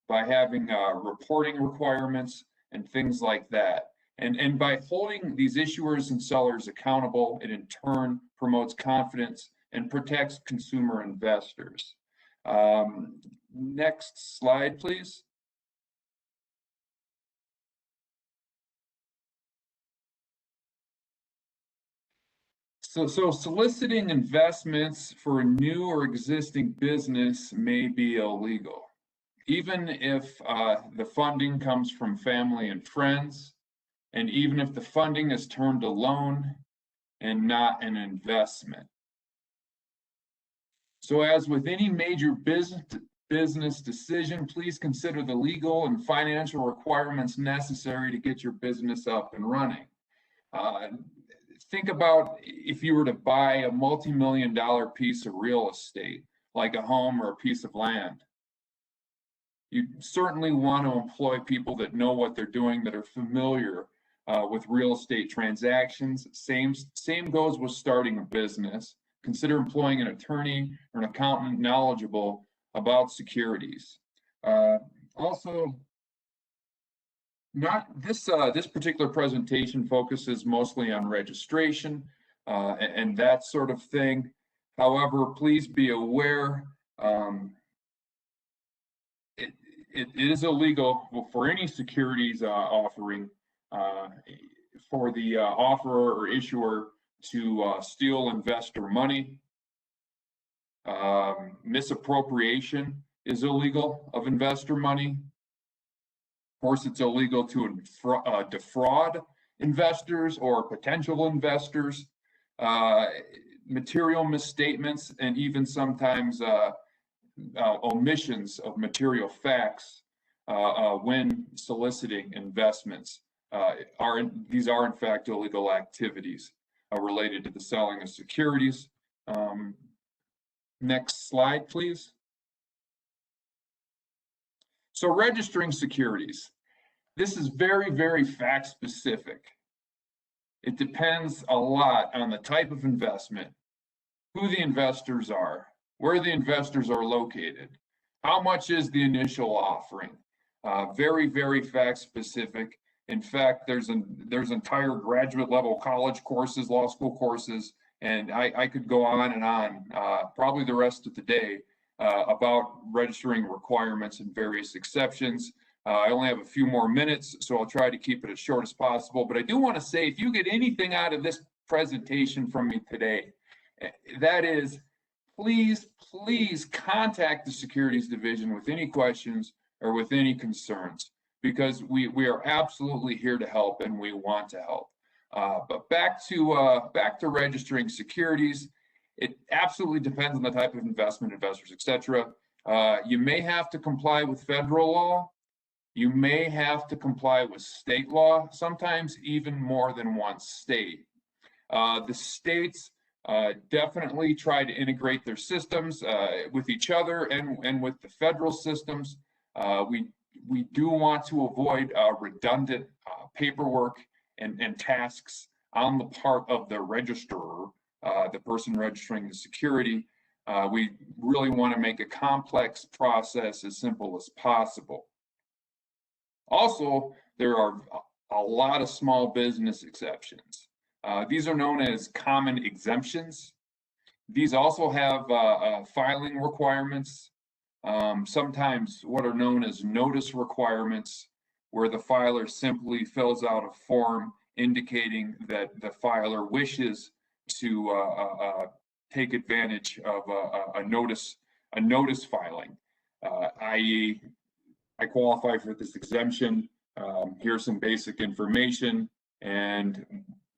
by having reporting requirements and things like that. And by holding these issuers and sellers accountable, it in turn promotes confidence and protects consumer investors. Next slide, please. So soliciting investments for a new or existing business may be illegal, even if the funding comes from family and friends, and even if the funding is termed a loan and not an investment. So as with any major business decision, please consider the legal and financial requirements necessary to get your business up and running. Think about if you were to buy a multi-million-dollar piece of real estate, like a home or a piece of land. You certainly want to employ people that know what they're doing, that are familiar with real estate transactions. Same goes with starting a business. Consider employing an attorney or an accountant knowledgeable about securities. Also, this particular presentation focuses mostly on registration and that sort of thing. However, please be aware it is illegal for any securities offering for the offerer or issuer to steal investor money. Misappropriation is illegal of investor money. Of course, it's illegal to defraud investors or potential investors, material misstatements, and even sometimes omissions of material facts when soliciting investments. These are in fact illegal activities related to the selling of securities. Next slide, please. So registering securities. This is very, very fact specific. It depends a lot on the type of investment, who the investors are, where the investors are located, how much is the initial offering. Very, very fact specific. In fact, there's entire graduate level college courses, law school courses, and I could go on and on, probably the rest of the day, about registering requirements and various exceptions. I only have a few more minutes, so I'll try to keep it as short as possible. But I do want to say, if you get anything out of this presentation from me today, that is, please contact the Securities Division with any questions or with any concerns, because we are absolutely here to help and we want to help. But back to registering securities. It absolutely depends on the type of investment, investors, etc. You may have to comply with federal law. You may have to comply with state law, sometimes even more than one state. The states definitely try to integrate their systems with each other and with the federal systems. We do want to avoid redundant paperwork and tasks on the part of the registrar, the person registering the security. We really want to make a complex process as simple as possible. Also, there are a lot of small business exceptions. These are known as common exemptions. These also have filing requirements, sometimes what are known as notice requirements, where the filer simply fills out a form indicating that the filer wishes to take advantage of a notice filing, i.e., I qualify for this exemption. Here's some basic information, and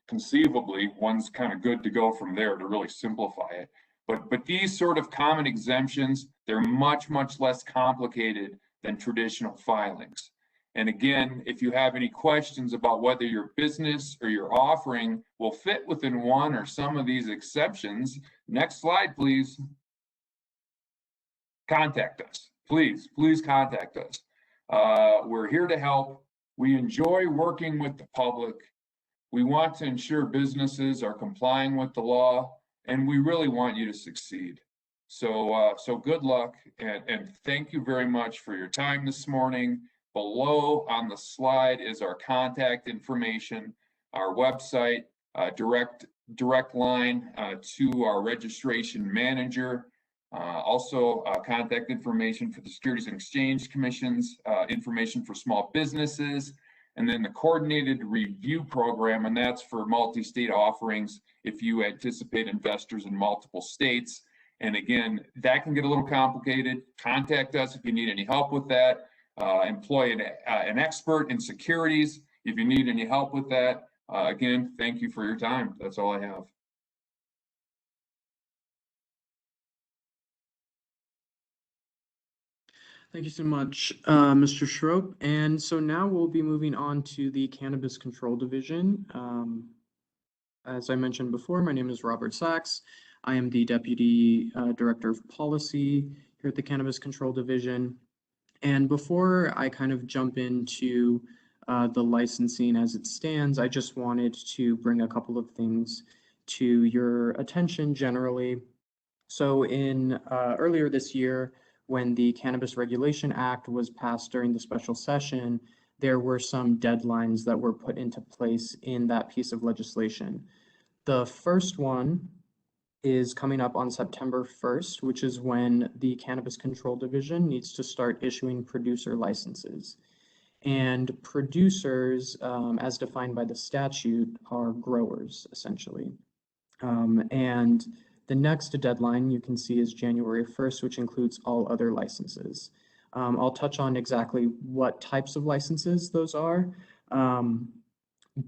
conceivably, one's kind of good to go from there to really simplify it. But these sort of common exemptions, they're much less complicated than traditional filings. And again, if you have any questions about whether your business or your offering will fit within one or some of these exceptions, next slide, please. Contact us. Please contact us. We're here to help. We enjoy working with the public. We want to ensure businesses are complying with the law, and we really want you to succeed. So good luck, and thank you very much for your time this morning. Below on the slide is our contact information, our website, direct line to our registration manager. Also contact information for the Securities and Exchange Commission's information for small businesses, and then the coordinated review program, and that's for multi-state offerings if you anticipate investors in multiple states. And again, that can get a little complicated. Contact us if you need any help with that. Employ an expert in securities if you need any help with that. Again, thank you for your time. That's all I have. Thank you so much, Mr. Schroep. And so now we'll be moving on to the Cannabis Control Division. As I mentioned before, my name is Robert Sachs. I am the Deputy Director of Policy here at the Cannabis Control Division. And before I kind of jump into the licensing as it stands, I just wanted to bring a couple of things to your attention generally. So in earlier this year, when the Cannabis Regulation Act was passed during the special session, there were some deadlines that were put into place in that piece of legislation. The first one is coming up on September 1st, which is when the Cannabis Control Division needs to start issuing producer licenses. And producers, as defined by the statute, are growers, essentially. And the next deadline you can see is January 1st, which includes all other licenses. I'll touch on exactly what types of licenses those are.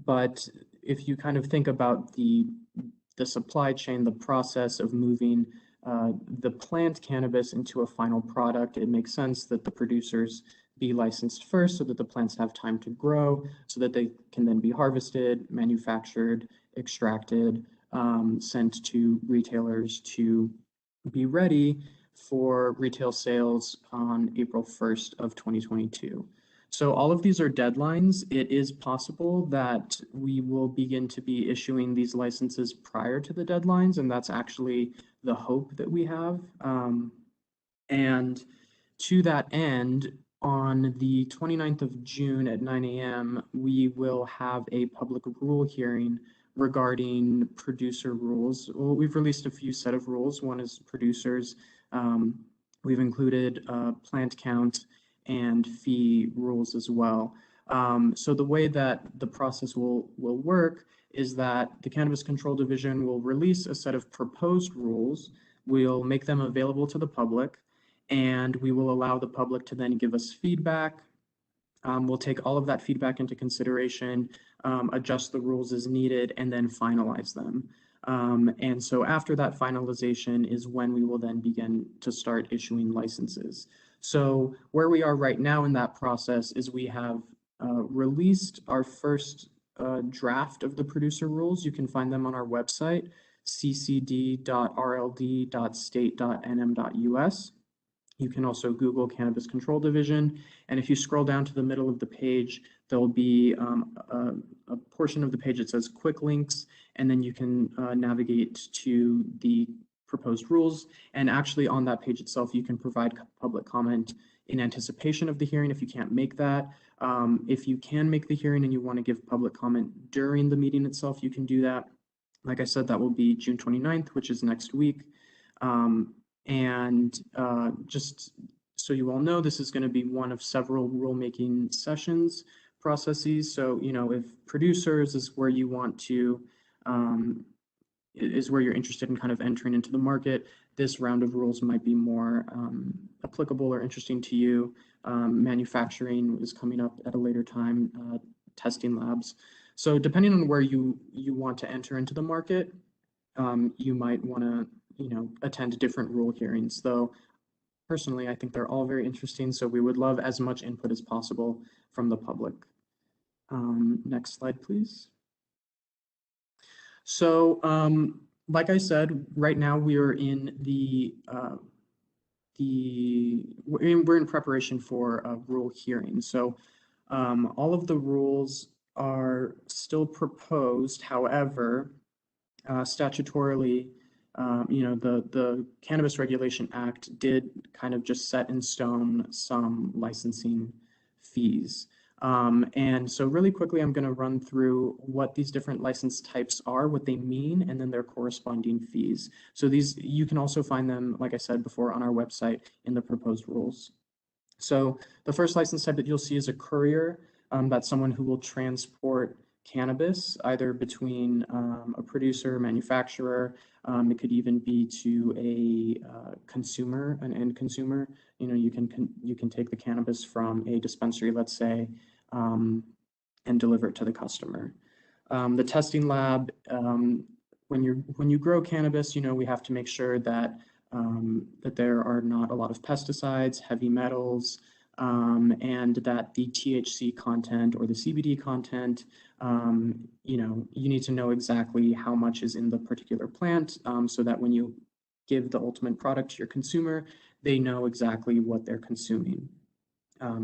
But if you kind of think about the supply chain, the process of moving the plant cannabis into a final product, it makes sense that the producers be licensed first so that the plants have time to grow, so that they can then be harvested, manufactured, extracted, sent to retailers to be ready for retail sales on April 1st of 2022. So all of these are deadlines. It is possible that we will begin to be issuing these licenses prior to the deadlines, and that's actually the hope that we have. And to that end, on the 29th of June at 9 a.m., we will have a public rule hearing regarding producer rules. Well, we've released a few set of rules. One is producers. We've included plant count and fee rules as well. So the way that the process will work is that the Cannabis Control Division will release a set of proposed rules. We'll make them available to the public, and we will allow the public to then give us feedback. We'll take all of that feedback into consideration, adjust the rules as needed, and then finalize them. And so after that finalization is when we will then begin to start issuing licenses. So where we are right now in that process is we have released our first draft of the producer rules. You can find them on our website, ccd.rld.state.nm.us. You can also Google Cannabis Control Division. And if you scroll down to the middle of the page, there'll be a portion of the page that says quick links, and then you can navigate to the proposed rules. And actually on that page itself, you can provide public comment in anticipation of the hearing if you can't make that. If you can make the hearing and you want to give public comment during the meeting itself, you can do that. Like I said, that will be June 29th, which is next week. Just so you all know, this is going to be one of several rulemaking sessions processes. So, you know, if producers is where you want to, is where you're interested in kind of entering into the market, this round of rules might be more applicable or interesting to you. Manufacturing is coming up at a later time, testing labs. So depending on where you want to enter into the market, you might want to, you know, attend different rule hearings. Though personally, I think they're all very interesting. So we would love as much input as possible from the public. Next slide, please. So, like I said, right now we are in we're in preparation for a rule hearing. So, all of the rules are still proposed. However, statutorily, you know, the Cannabis Regulation Act did kind of just set in stone some licensing fees. And so really quickly, I'm going to run through what these different license types are, what they mean, and then their corresponding fees. So these, you can also find them, like I said before, on our website in the proposed rules. So the first license type that you'll see is a courier. That's someone who will transport cannabis either between a producer, manufacturer. It could even be to a consumer, an end consumer. You know, you can take the cannabis from a dispensary, let's say, and deliver it to the customer. The testing lab, when you grow cannabis, you know, we have to make sure that that there are not a lot of pesticides, heavy metals, and that the THC content or the CBD content, you know, you need to know exactly how much is in the particular plant, so that when you give the ultimate product to your consumer, they know exactly what they're consuming.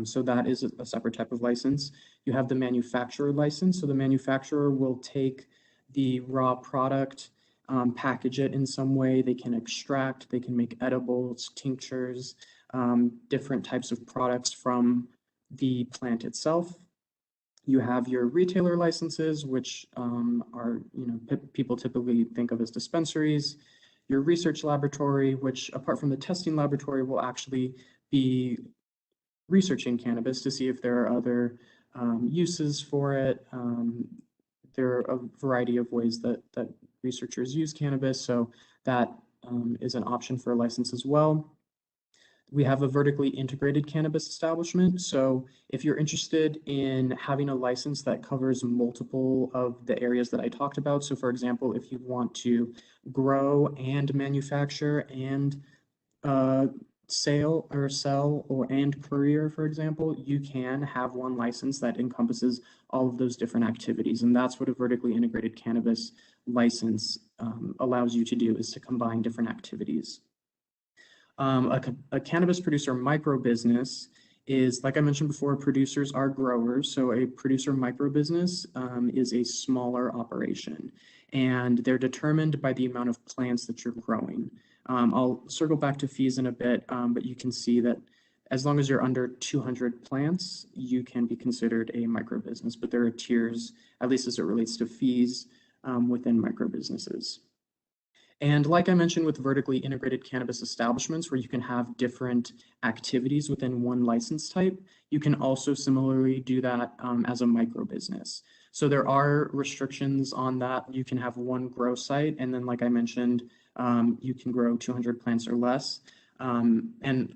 So that is a separate type of license. You have the manufacturer license. So the manufacturer will take the raw product, package it in some way. They can extract, they can make edibles, tinctures, different types of products from the plant itself. You have your retailer licenses, which are, you know, people typically think of as dispensaries. Your research laboratory, which apart from the testing laboratory, will actually be researching cannabis to see if there are other uses for it. There are a variety of ways that researchers use cannabis, so that is an option for a license as well. We have a vertically integrated cannabis establishment. So if you're interested in having a license that covers multiple of the areas that I talked about, so for example, if you want to grow and manufacture and sell and courier, for example, you can have one license that encompasses all of those different activities. And that's what a vertically integrated cannabis license allows you to do, is to combine different activities. A cannabis producer micro business is, like I mentioned before, producers are growers. So a producer micro business is a smaller operation, and they're determined by the amount of plants that you're growing. I'll circle back to fees in a bit, but you can see that as long as you're under 200 plants, you can be considered a micro business, but there are tiers, at least as it relates to fees, within micro businesses. And like I mentioned with vertically integrated cannabis establishments, where you can have different activities within one license type, you can also similarly do that as a micro business. So there are restrictions on that. You can have one grow site, and then like I mentioned, you can grow 200 plants or less. And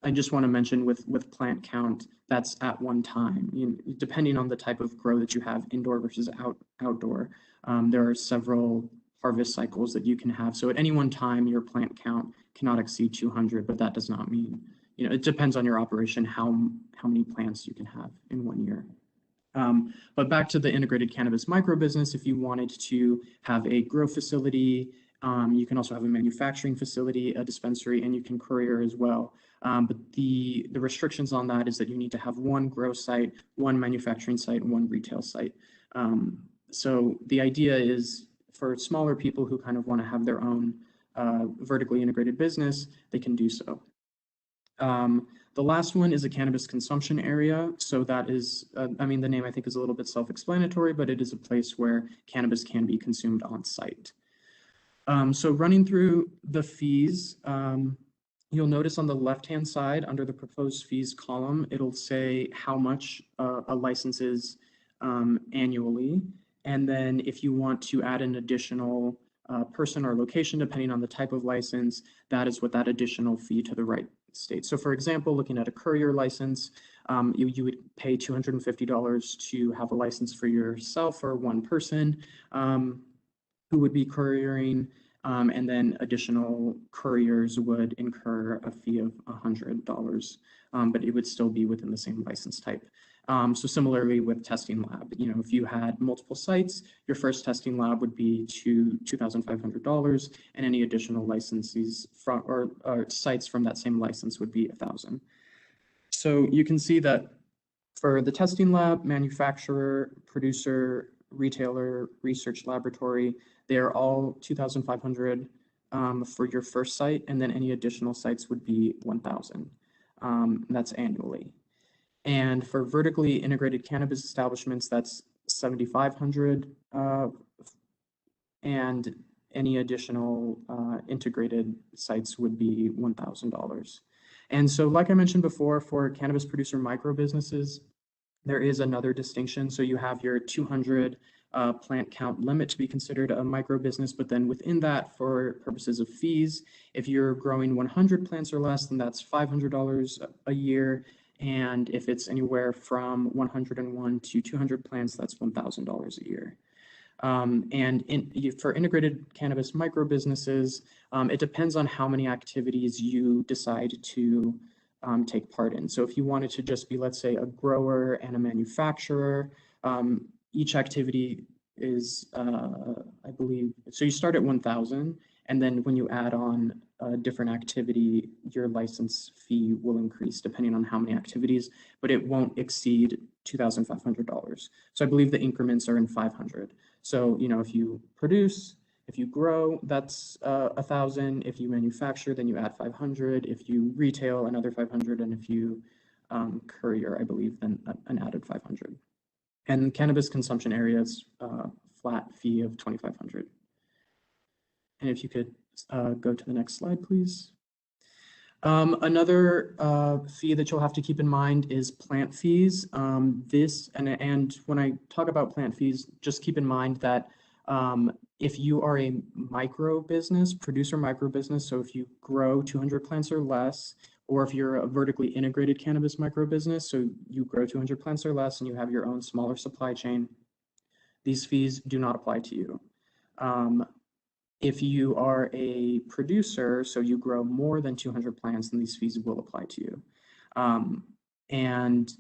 I just want to mention with plant count, that's at one time. Depending on the type of grow that you have, indoor versus outdoor, there are several harvest cycles that you can have. So at any one time, your plant count cannot exceed 200, but that does not mean, it depends on your operation, how many plants you can have in 1 year. But back to the integrated cannabis micro business, if you wanted to have a grow facility, you can also have a manufacturing facility, a dispensary, and you can courier as well. But the restrictions on that is that you need to have one grow site, one manufacturing site, and one retail site. So the idea is, for smaller people who kind of want to have their own vertically integrated business, they can do so. The last one is a cannabis consumption area. So that is, the name I think is a little bit self-explanatory, but it is a place where cannabis can be consumed on site. So running through the fees, you'll notice on the left-hand side under the proposed fees column, it'll say how much a license is annually. And then if you want to add an additional person or location, depending on the type of license, that is what that additional fee to the right states. So for example, looking at a courier license, you would pay $250 to have a license for yourself or one person who would be couriering, and then additional couriers would incur a fee of $100, but it would still be within the same license type. So similarly with testing lab, if you had multiple sites, your first testing lab would be $2,500, and any additional licenses from or sites from that same license would be $1,000. So you can see that for the testing lab, manufacturer, producer, retailer, research laboratory, they are all $2,500 for your first site, and then any additional sites would be $1,000. That's annually. And for vertically integrated cannabis establishments, that's $7,500, and any additional integrated sites would be $1,000. And so, like I mentioned before, for cannabis producer micro businesses, there is another distinction. So you have your 200 plant count limit to be considered a micro business, but then within that, for purposes of fees, if you're growing 100 plants or less, then that's $500 a year. And if it's anywhere from 101 to 200 plants, that's $1,000 a year. For integrated cannabis micro businesses, it depends on how many activities you decide to take part in. So if you wanted to just be, let's say, a grower and a manufacturer, each activity is, I believe, so you start at 1,000, and then when you add on a different activity, your license fee will increase depending on how many activities, but it won't exceed $2,500. So I believe the increments are in 500. So, if you produce, if you grow, that's 1,000. If you manufacture, then you add 500. If you retail, another 500. And if you courier, I believe, then an added 500. And cannabis consumption areas, flat fee of 2,500. And if you could go to the next slide, please. Another fee that you'll have to keep in mind is plant fees. And when I talk about plant fees, just keep in mind that If you are a micro business, producer micro business, so if you grow 200 plants or less, or if you're a vertically integrated cannabis micro business, so you grow 200 plants or less and you have your own smaller supply chain, these fees do not apply to you. If you are a producer, so you grow more than 200 plants, then these fees will apply to you. And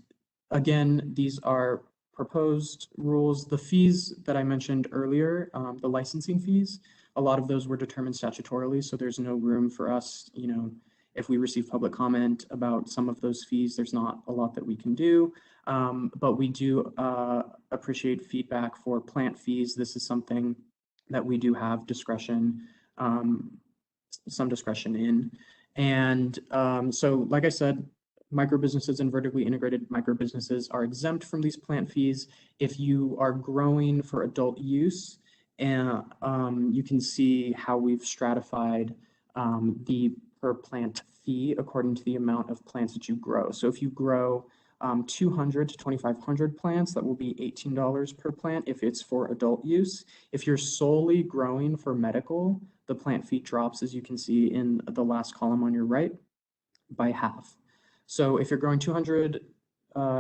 again, these are proposed rules. The fees that I mentioned earlier, the licensing fees, a lot of those were determined statutorily, so there's no room for us, you know, if we receive public comment about some of those fees, there's not a lot that we can do. But we do appreciate feedback for plant fees. This is something that we do have discretion, some discretion in. And so, like I said, micro businesses and vertically integrated micro businesses are exempt from these plant fees. If you are growing for adult use, and you can see how we've stratified the per plant fee according to the amount of plants that you grow. So if you grow 200 to 2,500 plants, that will be $18 per plant if it's for adult use. If you're solely growing for medical, the plant fee drops, as you can see in the last column on your right, by half. So if you're growing 200,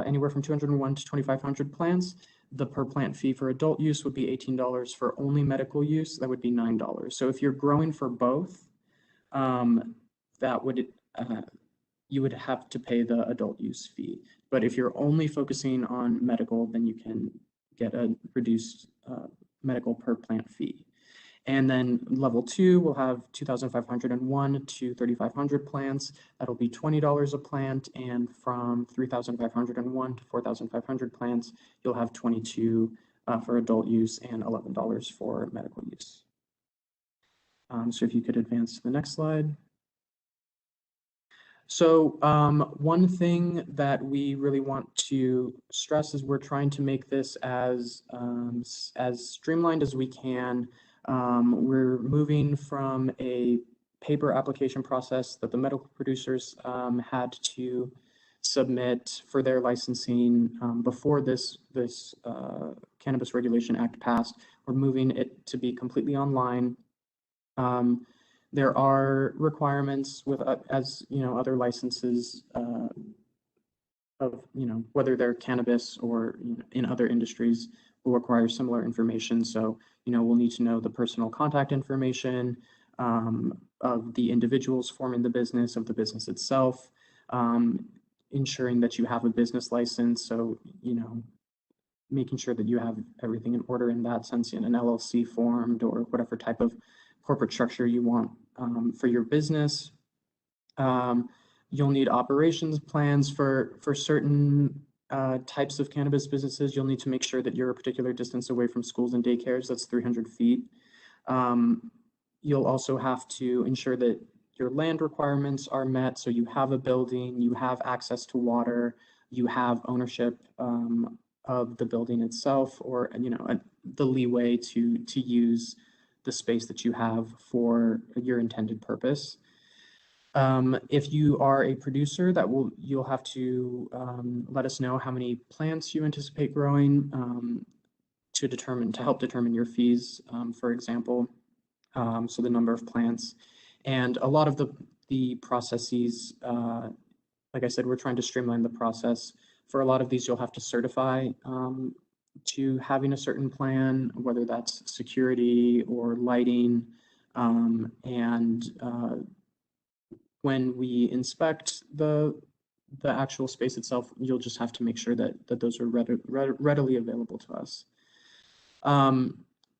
anywhere from 201 to 2,500 plants, the per plant fee for adult use would be $18. For only medical use, that would be $9. So if you're growing for both, that would you would have to pay the adult use fee. But if you're only focusing on medical, then you can get a reduced medical per plant fee. And then level 2 will have 2,501 to 3,500 plants. That'll be $20 a plant. And from 3,501 to 4,500 plants, you'll have 22 for adult use and $11 for medical use. So if you could advance to the next slide. So one thing that we really want to stress is we're trying to make this as streamlined as we can. We're moving from a paper application process that the medical producers had to submit for their licensing before this Cannabis Regulation Act passed. We're moving it to be completely online. There are requirements with, as you know, other licenses of, you know, whether they're cannabis or, you know, in other industries will require similar information. So, you know, we'll need to know the personal contact information of the individuals forming the business, of the business itself, ensuring that you have a business license. So, you know, making sure that you have everything in order in that sense, in an LLC formed or whatever type of corporate structure you want for your business. You'll need operations plans for certain types of cannabis businesses. You'll need to make sure that you're a particular distance away from schools and daycares. That's 300 feet. You'll also have to ensure that your land requirements are met. So you have a building, you have access to water, you have ownership of the building itself, or, you know, the leeway to use the space that you have for your intended purpose. If you are a producer, you'll have to let us know how many plants you anticipate growing to help determine your fees, for example. So the number of plants, and a lot of the processes, like I said, we're trying to streamline the process. For a lot of these, you'll have to certify to having a certain plan, whether that's security or lighting. When we inspect the actual space itself, you'll just have to make sure that those are readily available to us.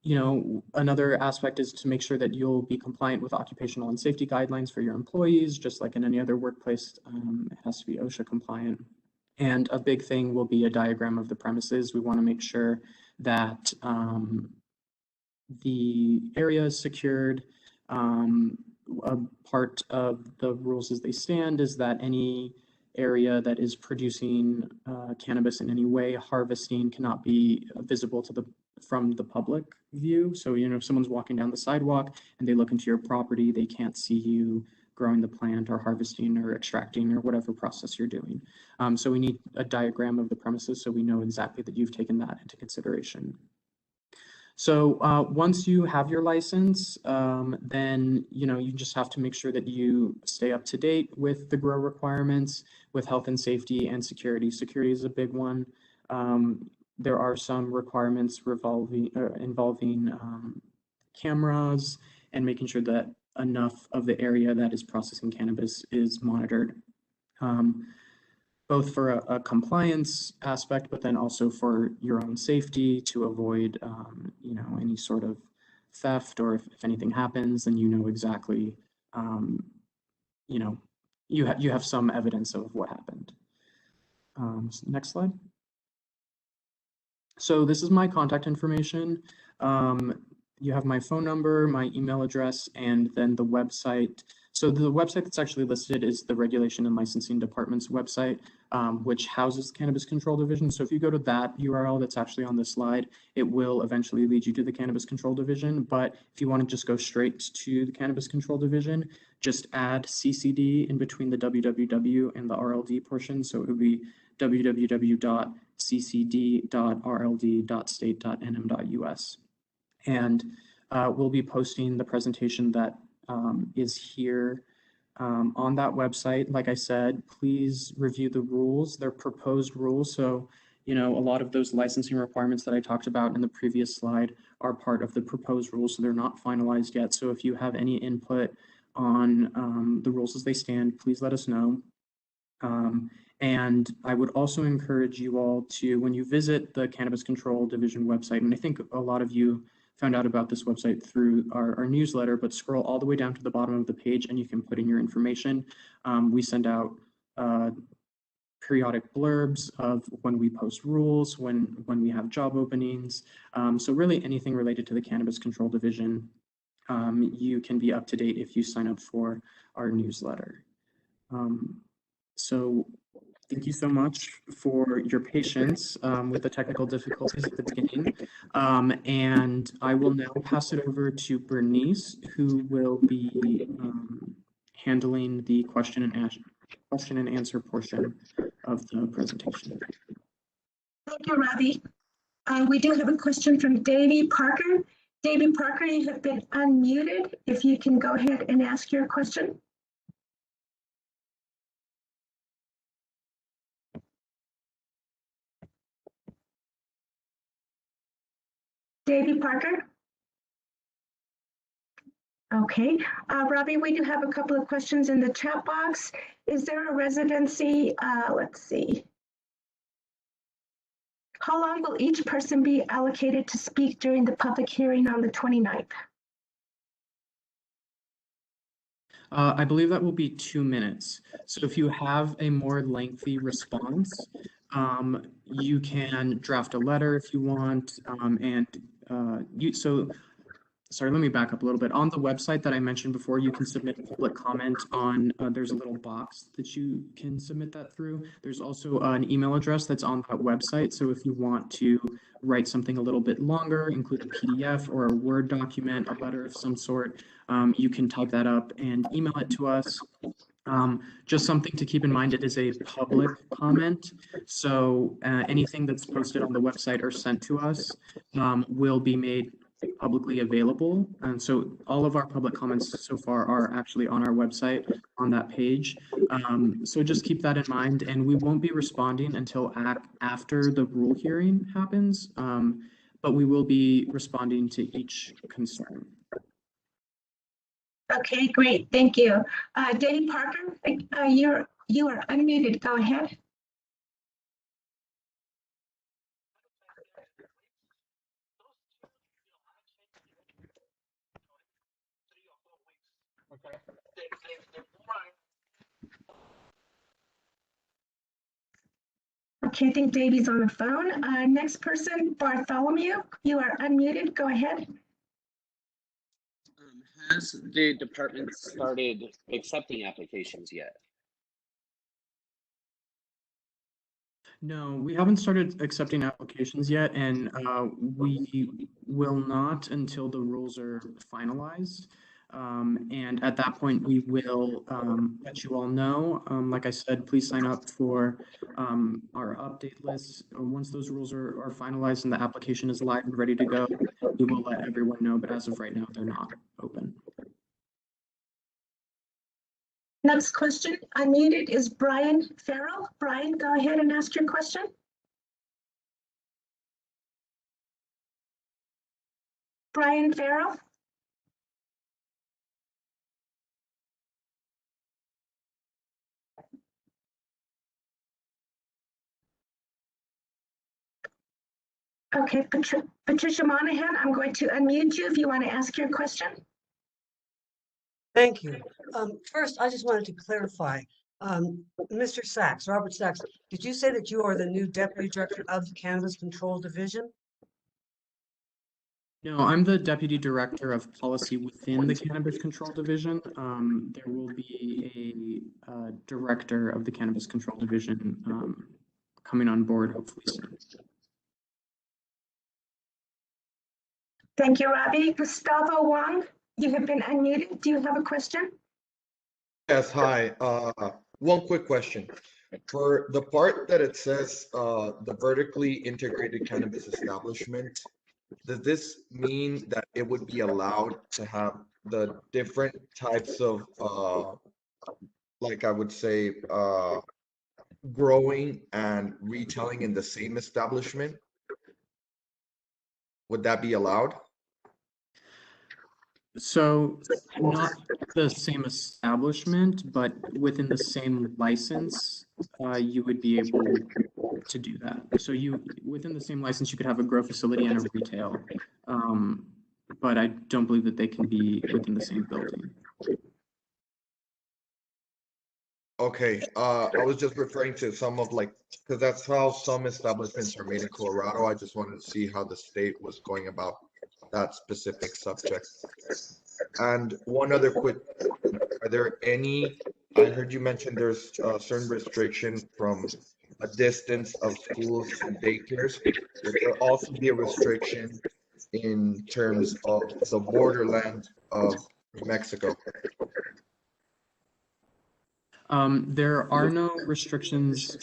You know, another aspect is to make sure that you'll be compliant with occupational and safety guidelines for your employees, just like in any other workplace. It has to be OSHA compliant. And a big thing will be a diagram of the premises. We want to make sure that the area is secured. A part of the rules as they stand is that any area that is producing cannabis in any way, harvesting, cannot be visible from the public view. So, you know, if someone's walking down the sidewalk and they look into your property, they can't see you growing the plant or harvesting or extracting or whatever process you're doing. So we need a diagram of the premises so we know exactly that you've taken that into consideration. So once you have your license, then you just have to make sure that you stay up to date with the grow requirements, with health and safety and security. Security is a big one. There are some requirements involving cameras and making sure that enough of the area that is processing cannabis is monitored. Both for a compliance aspect, but then also for your own safety to avoid, any sort of theft, or if anything happens, then you know exactly, you have some evidence of what happened. Next slide. So this is my contact information. You have my phone number, my email address, and then the website. So the website that's actually listed is the Regulation and Licensing Department's website, which houses the Cannabis Control Division. So if you go to that URL that's actually on this slide, it will eventually lead you to the Cannabis Control Division. But if you want to just go straight to the Cannabis Control Division, just add CCD in between the www and the RLD portion. So it would be www.ccd.rld.state.nm.us. And we'll be posting the presentation that is here on that website. Like I said, please review the rules. They're proposed rules. So, a lot of those licensing requirements that I talked about in the previous slide are part of the proposed rules. So they're not finalized yet. So if you have any input on the rules as they stand, please let us know. And I would also encourage you all to, when you visit the Cannabis Control Division website, and I think a lot of you found out about this website through our newsletter, but scroll all the way down to the bottom of the page and you can put in your information. We send out periodic blurbs of when we post rules, when we have job openings. So really anything related to the Cannabis Control Division, you can be up to date if you sign up for our newsletter. So thank you so much for your patience with the technical difficulties at the beginning. And I will now pass it over to Bernice, who will be handling the question and answer portion of the presentation. Thank you, Robbie. We do have a question from Davey Parker. Davey Parker, you have been unmuted. If you can go ahead and ask your question. Davey Parker? Okay, Robbie, we do have a couple of questions in the chat box. Is there a residency? Let's see. How long will each person be allocated to speak during the public hearing on the 29th? I believe that will be 2 minutes. So if you have a more lengthy response, you can draft a letter if you want, sorry, let me back up a little bit. On the website that I mentioned before, you can submit a public comment on, there's a little box that you can submit that through. There's also an email address that's on that website. So if you want to write something a little bit longer, include a PDF or a Word document, a letter of some sort, you can type that up and email it to us. Just something to keep in mind, it is a public comment. So anything that's posted on the website or sent to us will be made publicly available. And so all of our public comments so far are actually on our website on that page. So just keep that in mind, and we won't be responding until after the rule hearing happens, but we will be responding to each concern. Okay, great, thank you. Danny Parker, you are unmuted, go ahead. Okay, I think Davey's on the phone. Next person, Bartholomew, you are unmuted, go ahead. Has the department started accepting applications yet? No, we haven't started accepting applications yet, and we will not until the rules are finalized. And at that point, we will let you all know. Like I said, please sign up for our update list. Once those rules are finalized and the application is live and ready to go, we will let everyone know. But as of right now, they're not open. Next question unmuted is Brian Farrell. Brian, go ahead and ask your question. Brian Farrell. Okay, Patricia Monahan, I'm going to unmute you if you want to ask your question. Thank you. First, I just wanted to clarify, Mr. Sachs, Robert Sachs, did you say that you are the new Deputy Director of the Cannabis Control Division? No, I'm the Deputy Director of Policy within the Cannabis Control Division. There will be a Director of the Cannabis Control Division coming on board hopefully soon. Thank you, Robbie. Gustavo Wong, you have been unmuted. Do you have a question? Yes, hi. One quick question. For the part that it says the vertically integrated cannabis establishment, does this mean that it would be allowed to have the different types of, like I would say, growing and retailing in the same establishment? Would that be allowed? So not the same establishment, but within the same license, you would be able to do that. So within the same license, you could have a grow facility and a retail. But I don't believe that they can be within the same building. Okay, I was just referring to some of because that's how some establishments are made in Colorado. I just wanted to see how the state was going about that specific subject. And one other quick, are there any, I heard you mention there's a certain restriction from a distance of schools and daycares. Would there also be a restriction in terms of the borderland of Mexico? There are no restrictions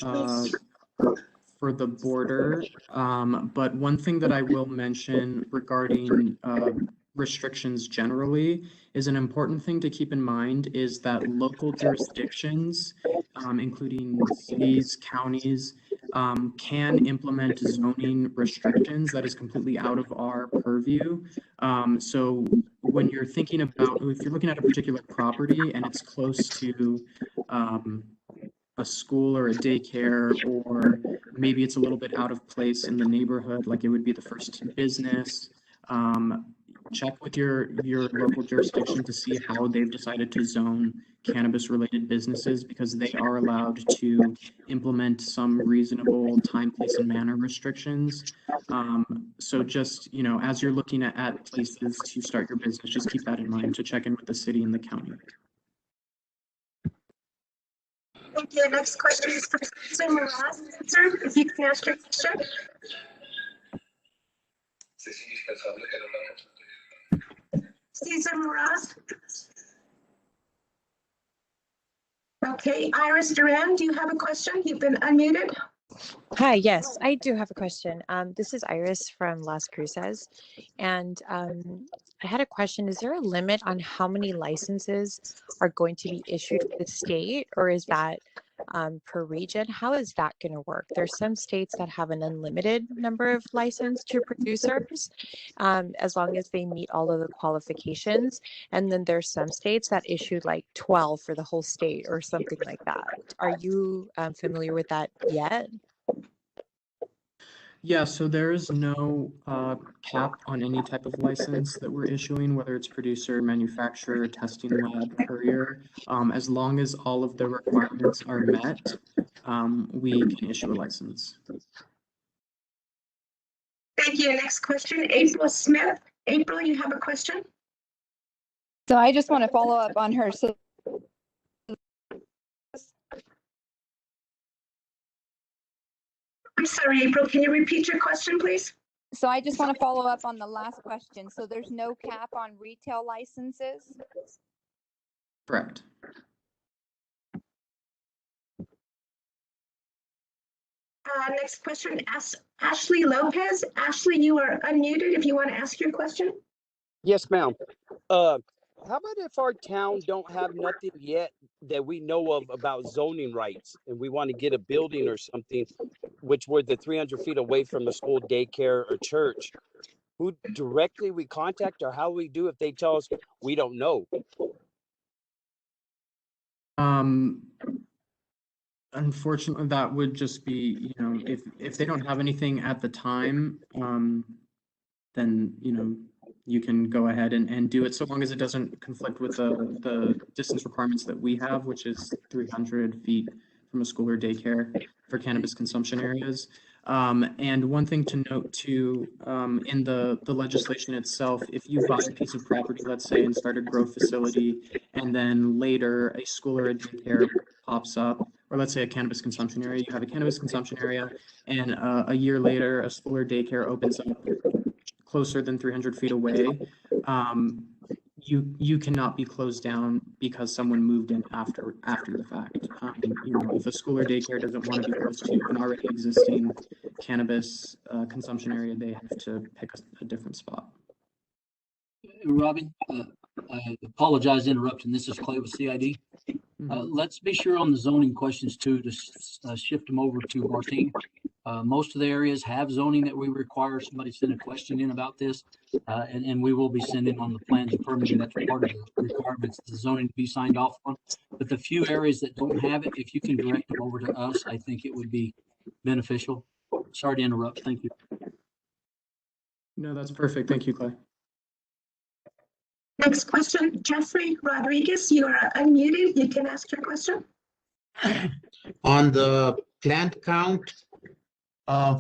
for the border, but one thing that I will mention regarding restrictions generally is an important thing to keep in mind is that local jurisdictions, including cities, counties, can implement zoning restrictions that is completely out of our purview. So when you're thinking about, if you're looking at a particular property and it's close to a school or a daycare, or maybe it's a little bit out of place in the neighborhood, like it would be the first business, check with your local jurisdiction to see how they've decided to zone cannabis related businesses, because they are allowed to implement some reasonable time, place, and manner restrictions. So just, as you're looking at places to start your business, just keep that in mind to check in with the city and the county. Thank you. Next question is for Susan Moraz. Sir, if you can ask your question. Susan Moraz. Okay, Iris Duran, do you have a question? You've been unmuted. Hi, yes, I do have a question. This is Iris from Las Cruces, and I had a question. Is there a limit on how many licenses are going to be issued for the state, or is that per region? How is that going to work? There's some states that have an unlimited number of licensed to producers, as long as they meet all of the qualifications. And then there's some states that issue like 12 for the whole state or something like that. Are you familiar with that yet? Yeah, so there is no cap on any type of license that we're issuing, whether it's producer, manufacturer, testing lab, courier. As long as all of the requirements are met, we can issue a license. Thank you. Next question, April Smith. April, you have a question? So I just want to follow up on her. So I'm sorry, April, can you repeat your question, please? So I just want to follow up on the last question. So there's no cap on retail licenses? Correct. Next question, Ashley Lopez. Ashley, you are unmuted if you want to ask your question. Yes, ma'am. How about if our town don't have nothing yet that we know of about zoning rights and we want to get a building or something, which we're the 300 feet away from a school, daycare, or church? Who directly we contact, or how we do if they tell us we don't know? Unfortunately, that would just be, if they don't have anything at the time, then, you can go ahead and do it so long as it doesn't conflict with the distance requirements that we have, which is 300 feet from a school or daycare for cannabis consumption areas. And one thing to note too, in the legislation itself, if you buy a piece of property, let's say, and start a grow facility, and then later a school or a daycare pops up, or let's say a cannabis consumption area, you have a cannabis consumption area, and a year later, a school or daycare opens up closer than 300 feet away, you cannot be closed down because someone moved in after the fact. If a school or daycare doesn't want to be close to an already existing cannabis consumption area, they have to pick a different spot. Robbie, I apologize interrupting. This is Clay with CID. Let's be sure on the zoning questions too to shift them over to our team. Most of the areas have zoning that we require. Somebody sent a question in about this, and we will be sending on the plans and permitting. That's part of the requirements, the zoning to be signed off on. But the few areas that don't have it, if you can direct them over to us, I think it would be beneficial. Sorry to interrupt. Thank you. No, that's perfect. Thank you, Clay. Next question, Jeffrey Rodriguez, you are unmuted. You can ask your question. On the plant count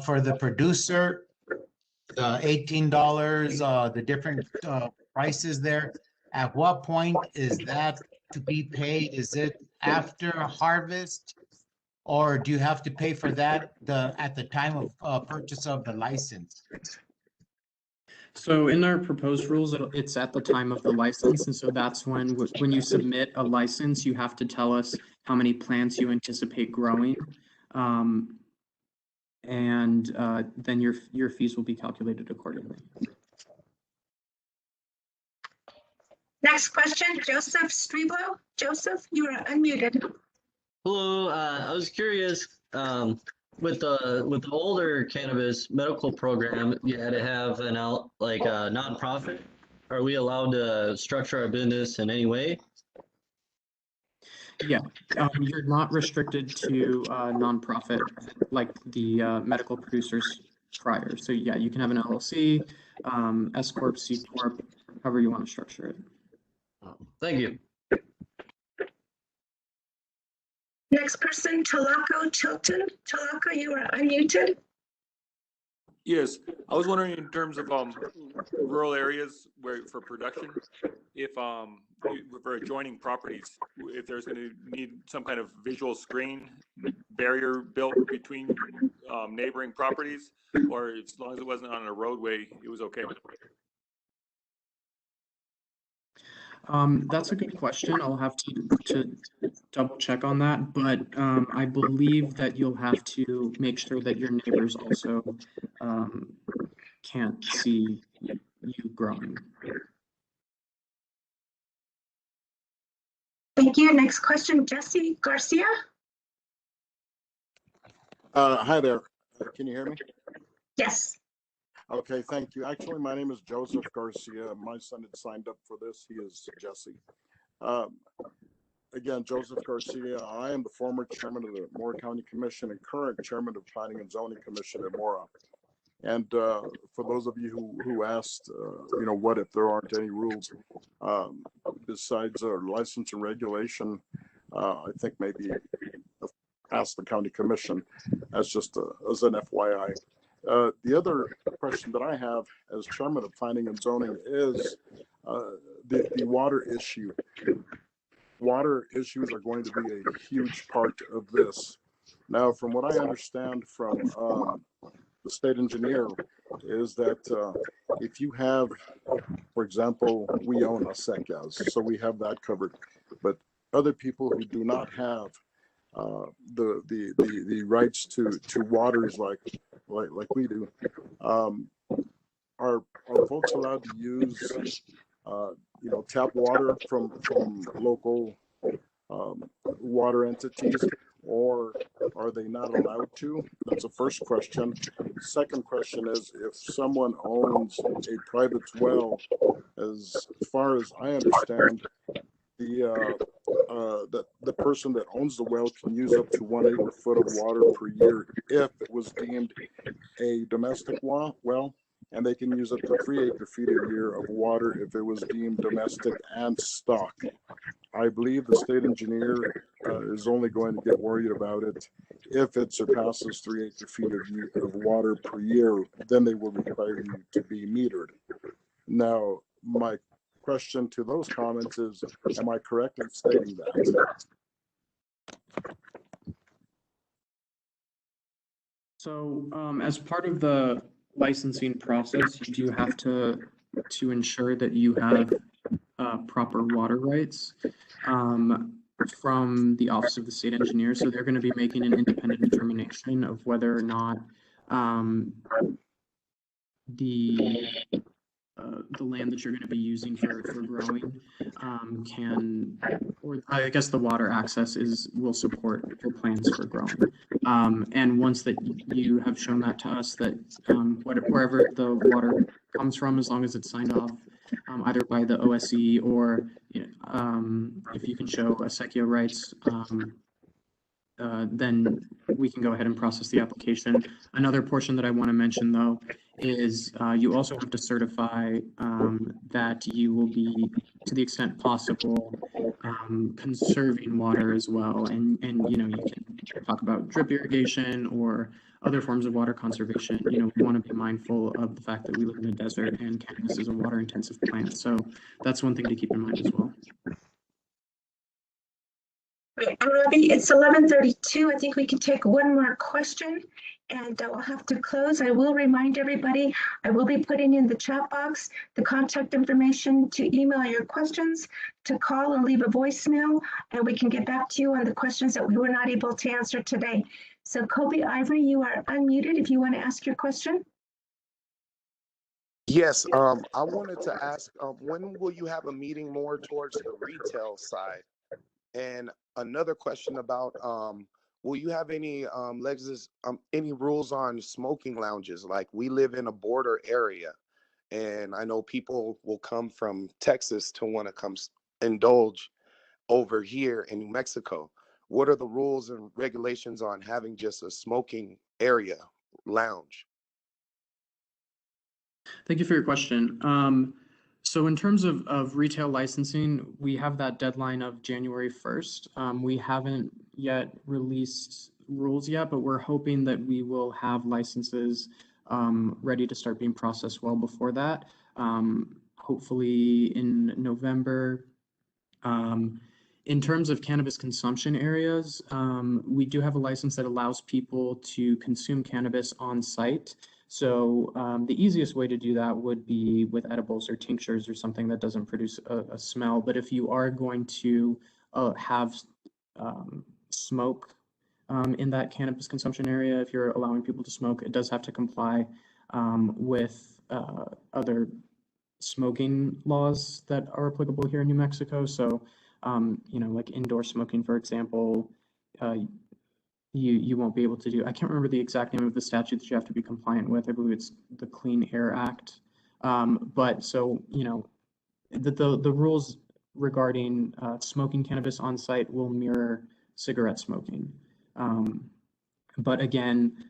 for the producer, the $18, the different prices there, at what point is that to be paid? Is it after harvest, or do you have to pay for that at the time of purchase of the license? So in our proposed rules, it's at the time of the license. And so that's when you submit a license, you have to tell us how many plants you anticipate growing. And then your fees will be calculated accordingly. Next question, Joseph Streblo. Joseph, you are unmuted. Hello, I was curious, with the older cannabis medical program, you had to have a nonprofit. Are we allowed to structure our business in any way? Yeah, you're not restricted to nonprofit like the medical producers prior. So yeah, you can have an LLC, S Corp, C Corp, however you want to structure it. Thank you. Next person, Talako Chilton. Talako, you are unmuted. Yes, I was wondering in terms of rural areas where for production, if for adjoining properties, if there's going to need some kind of visual screen barrier built between neighboring properties, or as long as it wasn't on a roadway, it was okay. That's a good question. I'll have to double check on that, but I believe that you'll have to make sure that your neighbors also can't see you growing. Thank you. Next question, Jesse Garcia. Hi there. Can you hear me? Yes. Okay, thank you. Actually, my name is Joseph Garcia. My son had signed up for this. He is Jesse. Again, Joseph Garcia. I am the former chairman of the Mora County Commission and current chairman of Planning and Zoning Commission in Mora. And for those of you who asked, what if there aren't any rules besides license and regulation, I think maybe ask the county commission as an FYI. The other question that I have as chairman of planning and zoning is the water issue. Water issues are going to be a huge part of this. Now, from what I understand from the state engineer is that if you have, for example, we own a SECAS, so we have that covered. But other people who do not have the rights to waters like we do, are folks allowed to use tap water from local water entities, or are they not allowed to? That's the first question. Second question is, if someone owns a private well, as far as I understand, the person that owns the well can use up to 1 acre-foot of water per year if it was deemed a domestic well, and they can use up to 3 acre-feet a year of water if it was deemed domestic and stock. I believe the state engineer is only going to get worried about it if it surpasses 3 acre-feet of water per year. Then they will require you to be metered. Now, my question to those comments is, am I correct in stating that? So as part of the licensing process, you do have to ensure that you have proper water rights from the Office of the State Engineer. So they're going to be making an independent determination of whether or not the land that you're going to be using for growing or I guess the water access will support your plans for growing. And once that you have shown that to us, that wherever the water comes from, as long as it's signed off either by the OSE or if you can show a SECIA rights, then we can go ahead and process the application. Another portion that I want to mention, though, is you also have to certify that you will be, to the extent possible, conserving water as well. And you can talk about drip irrigation or other forms of water conservation. We want to be mindful of the fact that we live in a desert and cannabis is a water-intensive plant. So that's one thing to keep in mind as well. Robbie, it's 11:32. I think we can take one more question and we'll have to close. I will remind everybody, I will be putting in the chat box the contact information to email your questions, to call and leave a voicemail, and we can get back to you on the questions that we were not able to answer today. So Kobe Ivory, you are unmuted if you want to ask your question. Yes, I wanted to ask, when will you have a meeting more towards the retail side? And another question about, will you have any any rules on smoking lounges? Like, we live in a border area, and I know people will come from Texas to want to come indulge over here in New Mexico. What are the rules and regulations on having just a smoking area lounge? Thank you for your question. So in terms of retail licensing, we have that deadline of January 1st. We haven't yet released rules yet, but we're hoping that we will have licenses ready to start being processed well before that, hopefully in November. In terms of cannabis consumption areas, we do have a license that allows people to consume cannabis on site. So the easiest way to do that would be with edibles or tinctures or something that doesn't produce a smell. But if you are going to have smoke in that cannabis consumption area, if you're allowing people to smoke, it does have to comply with other smoking laws that are applicable here in New Mexico. So, like indoor smoking, for example, you won't be able to do. I can't remember the exact name of the statute that you have to be compliant with. I believe it's the Clean Air Act. But so, the rules regarding smoking cannabis on site will mirror cigarette smoking. But again,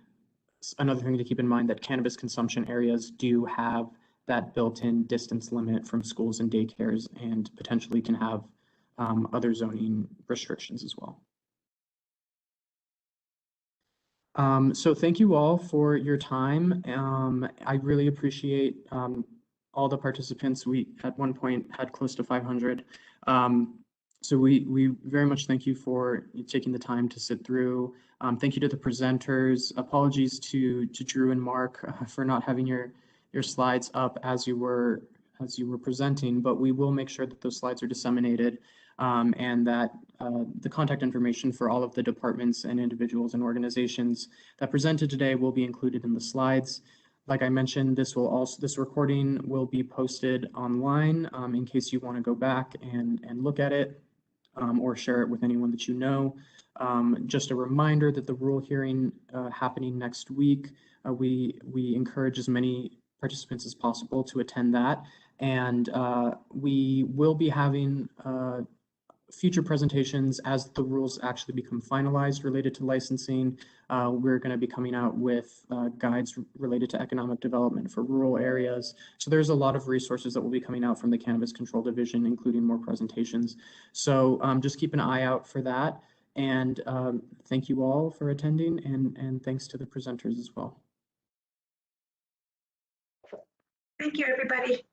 another thing to keep in mind that cannabis consumption areas do have that built-in distance limit from schools and daycares, and potentially can have other zoning restrictions as well. So thank you all for your time. I really appreciate all the participants. We at one point had close to 500. So we very much thank you for taking the time to sit through. Thank you to the presenters. Apologies to Drew and Mark for not having your slides up as you were presenting, but we will make sure that those slides are disseminated and that the contact information for all of the departments and individuals and organizations that presented today will be included in the slides. Like I mentioned, this recording will be posted online in case you want to go back and look at it. Or share it with anyone that you know. Just a reminder that the rule hearing happening next week, we encourage as many participants as possible to attend that. And we will be having future presentations as the rules actually become finalized related to licensing. We're going to be coming out with guides related to economic development for rural areas. So there's a lot of resources that will be coming out from the Cannabis Control Division, including more presentations. So just keep an eye out for that. And thank you all for attending, and thanks to the presenters as well. Thank you, everybody.